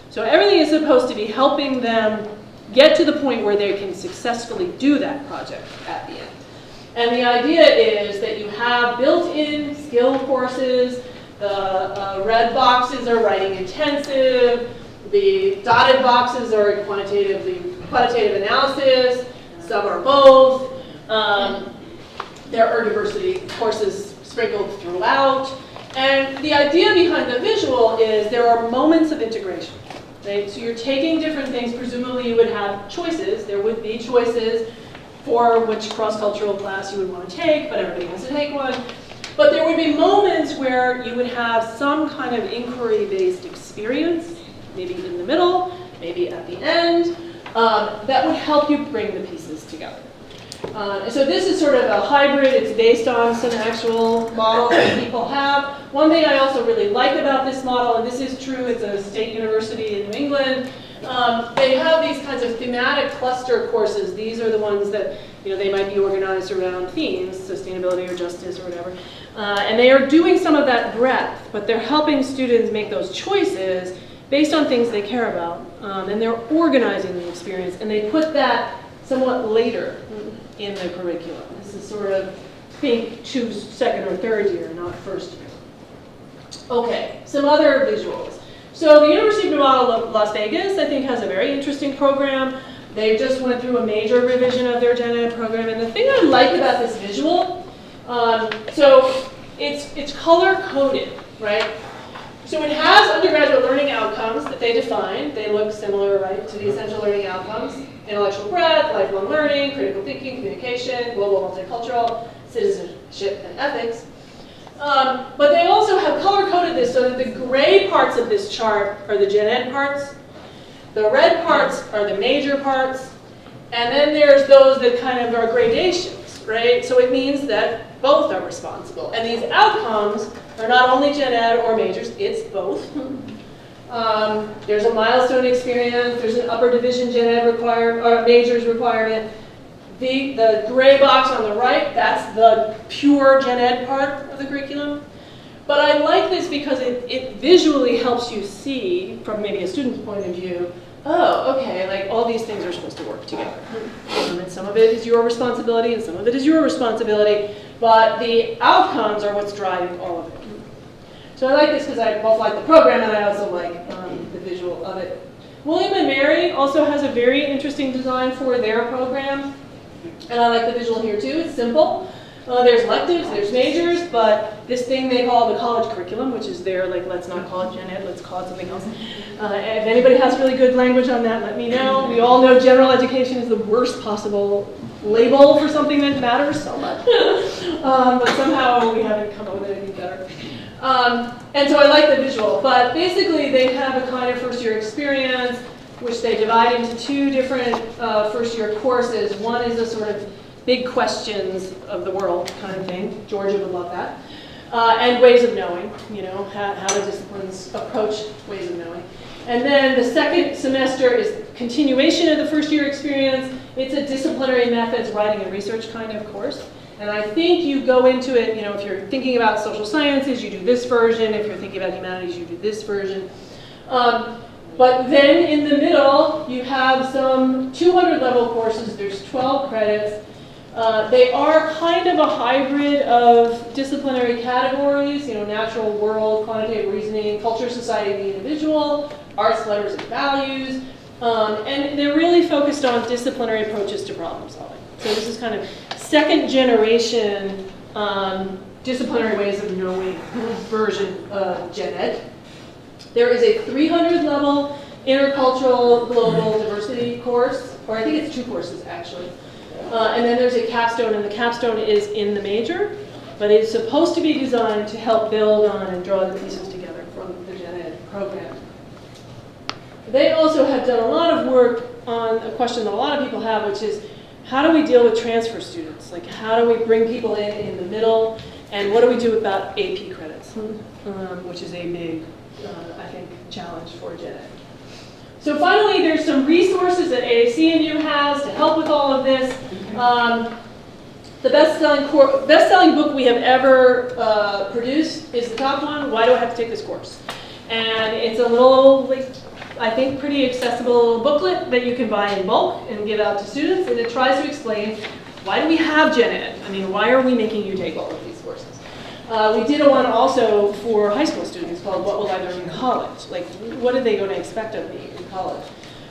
So everything is supposed to be helping them get to the point where they can successfully do that project at the end. And the idea is that you have built-in skill courses. The red boxes are writing intensive. The dotted boxes are quantitative analysis. Some are both. There are diversity courses sprinkled throughout. And the idea behind the visual is there are moments of integration. Right? So you're taking different things. Presumably you would have choices. There would be choices for which cross-cultural class you would want to take, but everybody has to take one. But there would be moments where you would have some kind of inquiry-based experience, maybe in the middle, maybe at the end, that would help you bring the pieces together. So this is sort of a hybrid. It's based on some actual models that people have. One thing I also really like about this model, and this is true, it's a state university in New England, they have these kinds of thematic cluster courses. These are the ones that they might be organized around themes, sustainability or justice or whatever. And they are doing some of that breadth, but they're helping students make those choices based on things they care about. And they're organizing the experience, and they put that somewhat later in the curriculum. This is sort of, choose second or third year, not first year. Okay, some other visuals. So the University of Nevada, Las Vegas, I think, has a very interesting program. They just went through a major revision of their gen ed program, and the thing I like about this visual, so it's color-coded, right? So it has undergraduate learning outcomes that they define. They look similar, right, to the essential learning outcomes. Intellectual breadth, lifelong learning, critical thinking, communication, global multicultural, citizenship, and ethics. But they also have color-coded this so that the gray parts of this chart are the gen ed parts. The red parts are the major parts. And then there's those that kind of are gradations, right? So it means that both are responsible. And these outcomes are not only gen ed or majors, it's both. There's a milestone experience, there's an upper division gen ed majors requirement. The gray box on the right, that's the pure gen ed part of the curriculum. But I like this because it visually helps you see, from maybe a student's point of view, oh, okay, like all these things are supposed to work together. And some of it is your responsibility and some of it is your responsibility, but the outcomes are what's driving all of it. So I like this because I both like the program and I also like the visual of it. William & Mary also has a very interesting design for their program. And I like the visual here too. It's simple. There's electives, there's majors, but this thing they call the college curriculum, which is their, like, let's not call it gen ed, let's call it something else. If anybody has really good language on that, let me know. We all know general education is the worst possible label for something that matters so much. But somehow we haven't come up with anything better. And so I like the visual, but basically they have a kind of first year experience which they divide into two different first-year courses. One is a sort of big questions of the world kind of thing. Georgia would love that. And ways of knowing, you know, how the disciplines approach ways of knowing. And then the second semester is continuation of the first-year experience. It's a disciplinary methods, writing and research kind of course. And I think you go into it, you know, if you're thinking about social sciences, you do this version. If you're thinking about humanities, you do this version. But then in the middle, you have some 200 level courses. There's 12 credits. They are kind of a hybrid of disciplinary categories, you know, natural world, quantitative reasoning, culture, society, and the individual, arts, letters, and values. And they're really focused on disciplinary approaches to problem solving. So this is kind of second generation disciplinary ways of knowing version of Gen Ed. There is a 300 level intercultural global diversity course, or I think it's 2 courses actually. And then there's a capstone, and the capstone is in the major, but it's supposed to be designed to help build on and draw the pieces together from the Gen Ed program. They also have done a lot of work on a question that a lot of people have, which is how do we deal with transfer students? Like how do we bring people in the middle, and what do we do about AP credits, which is a big, I think, challenge for Gen Ed. So finally, there's some resources that AAC&U has to help with all of this. The best-selling book we have ever produced is the top one, Why Do I Have to Take This Course? And it's a little, like, I think, pretty accessible booklet that you can buy in bulk and give out to students, and it tries to explain why do we have Gen Ed? I mean, why are we making you take all of these courses? We did a one also for high school students called What Will I Learn in College? Like, what are they going to expect of me in college?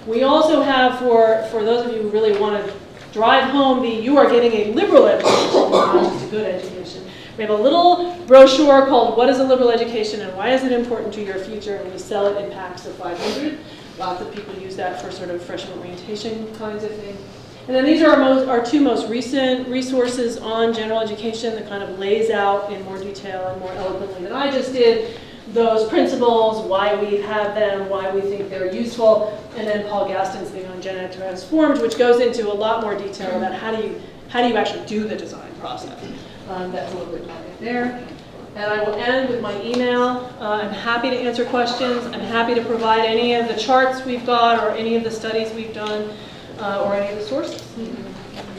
We also have, for those of you who really want to drive home you are getting a liberal education, not just a good education. We have a little brochure called What is a Liberal Education and Why is it important to your future? And we sell it in packs of 500. Lots of people use that for sort of freshman orientation kinds of things. And then these are our 2 most recent resources on general education that kind of lays out in more detail and more eloquently than I just did those principles, why we have them, why we think they're useful, and then Paul Gaston's thing on Gen Ed Transformed, which goes into a lot more detail about how do you actually do the design process. That's a little bit more there. And I will end with my email. I'm happy to answer questions. I'm happy to provide any of the charts we've got or any of the studies we've done. Or any of the sources.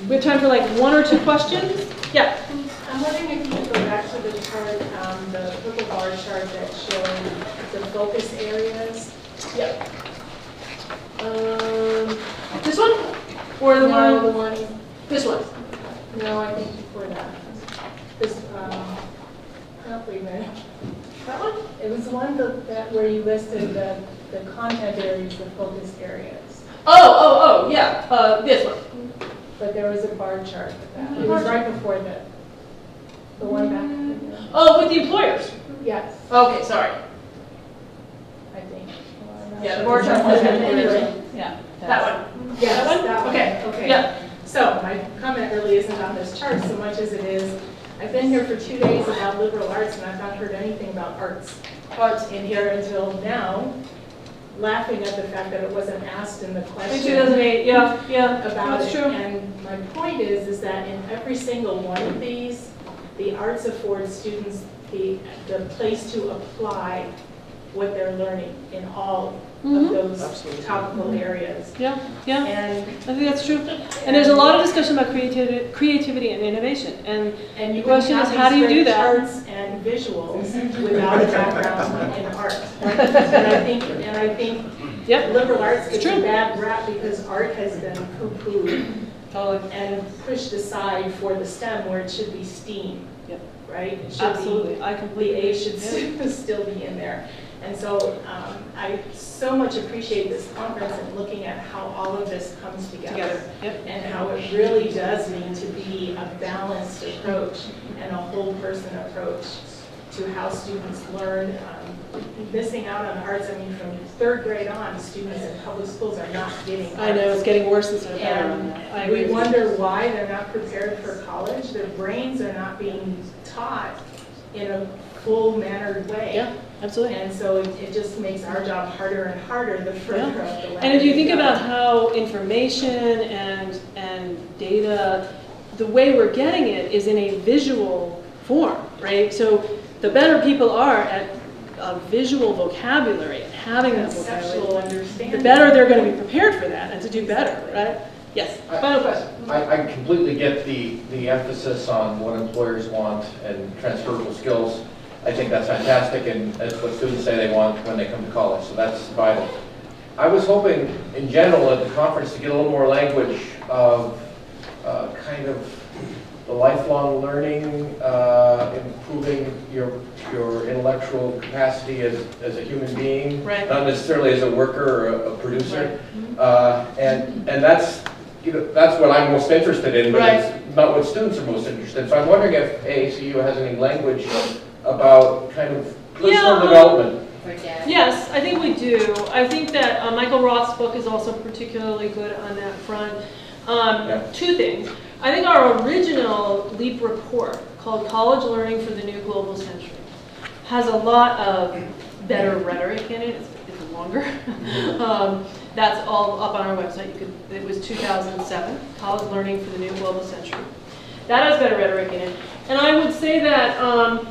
We have time for like 1 or 2 questions. Yeah. I'm wondering if you could go back to the chart, the purple bar chart that's showing the focus areas. Yeah. This one? Or the one? This one? No, I think before that. This, wait a minute. That one? It was the one that where you listed the content areas, the focus areas. Oh, yeah, this one. But there was a bar chart with that. It was right before the one back. Oh, with the employers? Yes, Okay, sorry. I think. Yeah, the bar chart was Anyway, yeah. That one? Yes, That one? that one. Okay. Okay. Yeah. So my comment really isn't on this chart so much as it is, I've been here for 2 days about liberal arts and I've not heard anything about arts in here until now, laughing at the fact that it wasn't asked in the question. In 2008, yeah, About that's it. true. And my point is that in every single one of these, the arts afford students the place to apply what they're learning in all of those topical areas. Yeah, And I think that's true. And there's a lot of discussion about creativity and innovation. And you the question is, can how do you have do these great that? charts and visuals without a background in art. And I think Yep. liberal arts It's gets a true. bad rap because art has been poo-pooed Totally. and pushed aside for the STEM where it should be STEAM. Yep. Right? It should Absolutely. I The completely A agree. should Yeah. still be in there. And so I so much appreciate this conference and looking at how all of this comes together. Yep. And how it really does need to be a balanced approach and a whole person approach to how students learn. Missing out on arts, I mean, from 3rd grade on, students in public schools are not getting arts. I know, it's getting worse instead of better. I And we agree. wonder why they're not prepared for college. Their brains are not being taught in a full-mannered way. Yeah. Absolutely. And so it just makes our job harder and harder the further up the ladder. And if you think go. about how information and data, the way we're getting it is in a visual form, right? So the better people are at a visual vocabulary, and having that Conceptual vocabulary, understanding. the better they're going to be prepared for that and to do better, right? Yes, final question. I completely get the emphasis on what employers want and transferable skills. I think that's fantastic, and that's what students say they want when they come to college, so that's vital. I was hoping, in general, at the conference to get a little more language of kind of the lifelong learning, improving your intellectual capacity as a human being, Right. not necessarily as a worker or a producer. And that's, that's what I'm most interested in, but it's not what students are most interested in. So I'm wondering if AACU has any language about kind of personal development. Yes, I think we do. I think that Michael Roth's book is also particularly good on that front. Two things. I think our original LEAP report called College Learning for the New Global Century has a lot of better rhetoric in it. It's longer. That's all up on our website. It was 2007, College Learning for the New Global Century. That has better rhetoric in it. And I would say that,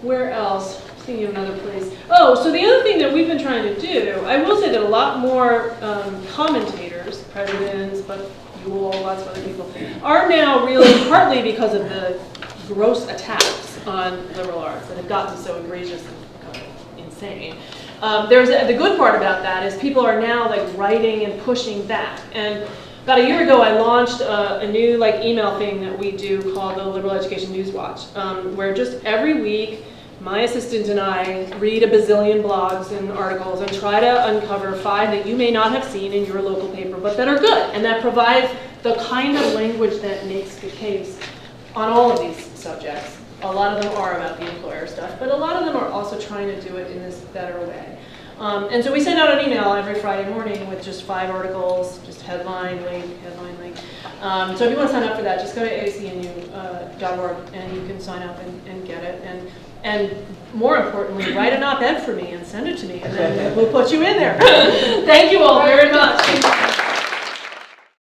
where else? I'm thinking of another place. Oh, so the other thing that we've been trying to do, I will say that a lot more commentators, presidents, but you all, lots of other people, are now really, partly because of the gross attacks on liberal arts that have gotten so egregious and kind of insane. The good part about that is people are now like writing and pushing back. And about a year ago, I launched a new email thing that we do called the Liberal Education News Watch, where just every week, my assistant and I read a bazillion blogs and articles and try to uncover 5 that you may not have seen in your local paper, but that are good and that provide the kind of language that makes the case on all of these subjects. A lot of them are about the employer stuff, but a lot of them are also trying to do it in this better way. And so we send out an email every Friday morning with just 5 articles, just headline, link, headline, link. So if you want to sign up for that, just go to acnu.org and you can sign up and get it. And more importantly, write an op-ed for me and send it to me, and then we'll put you in there. Thank you all very much.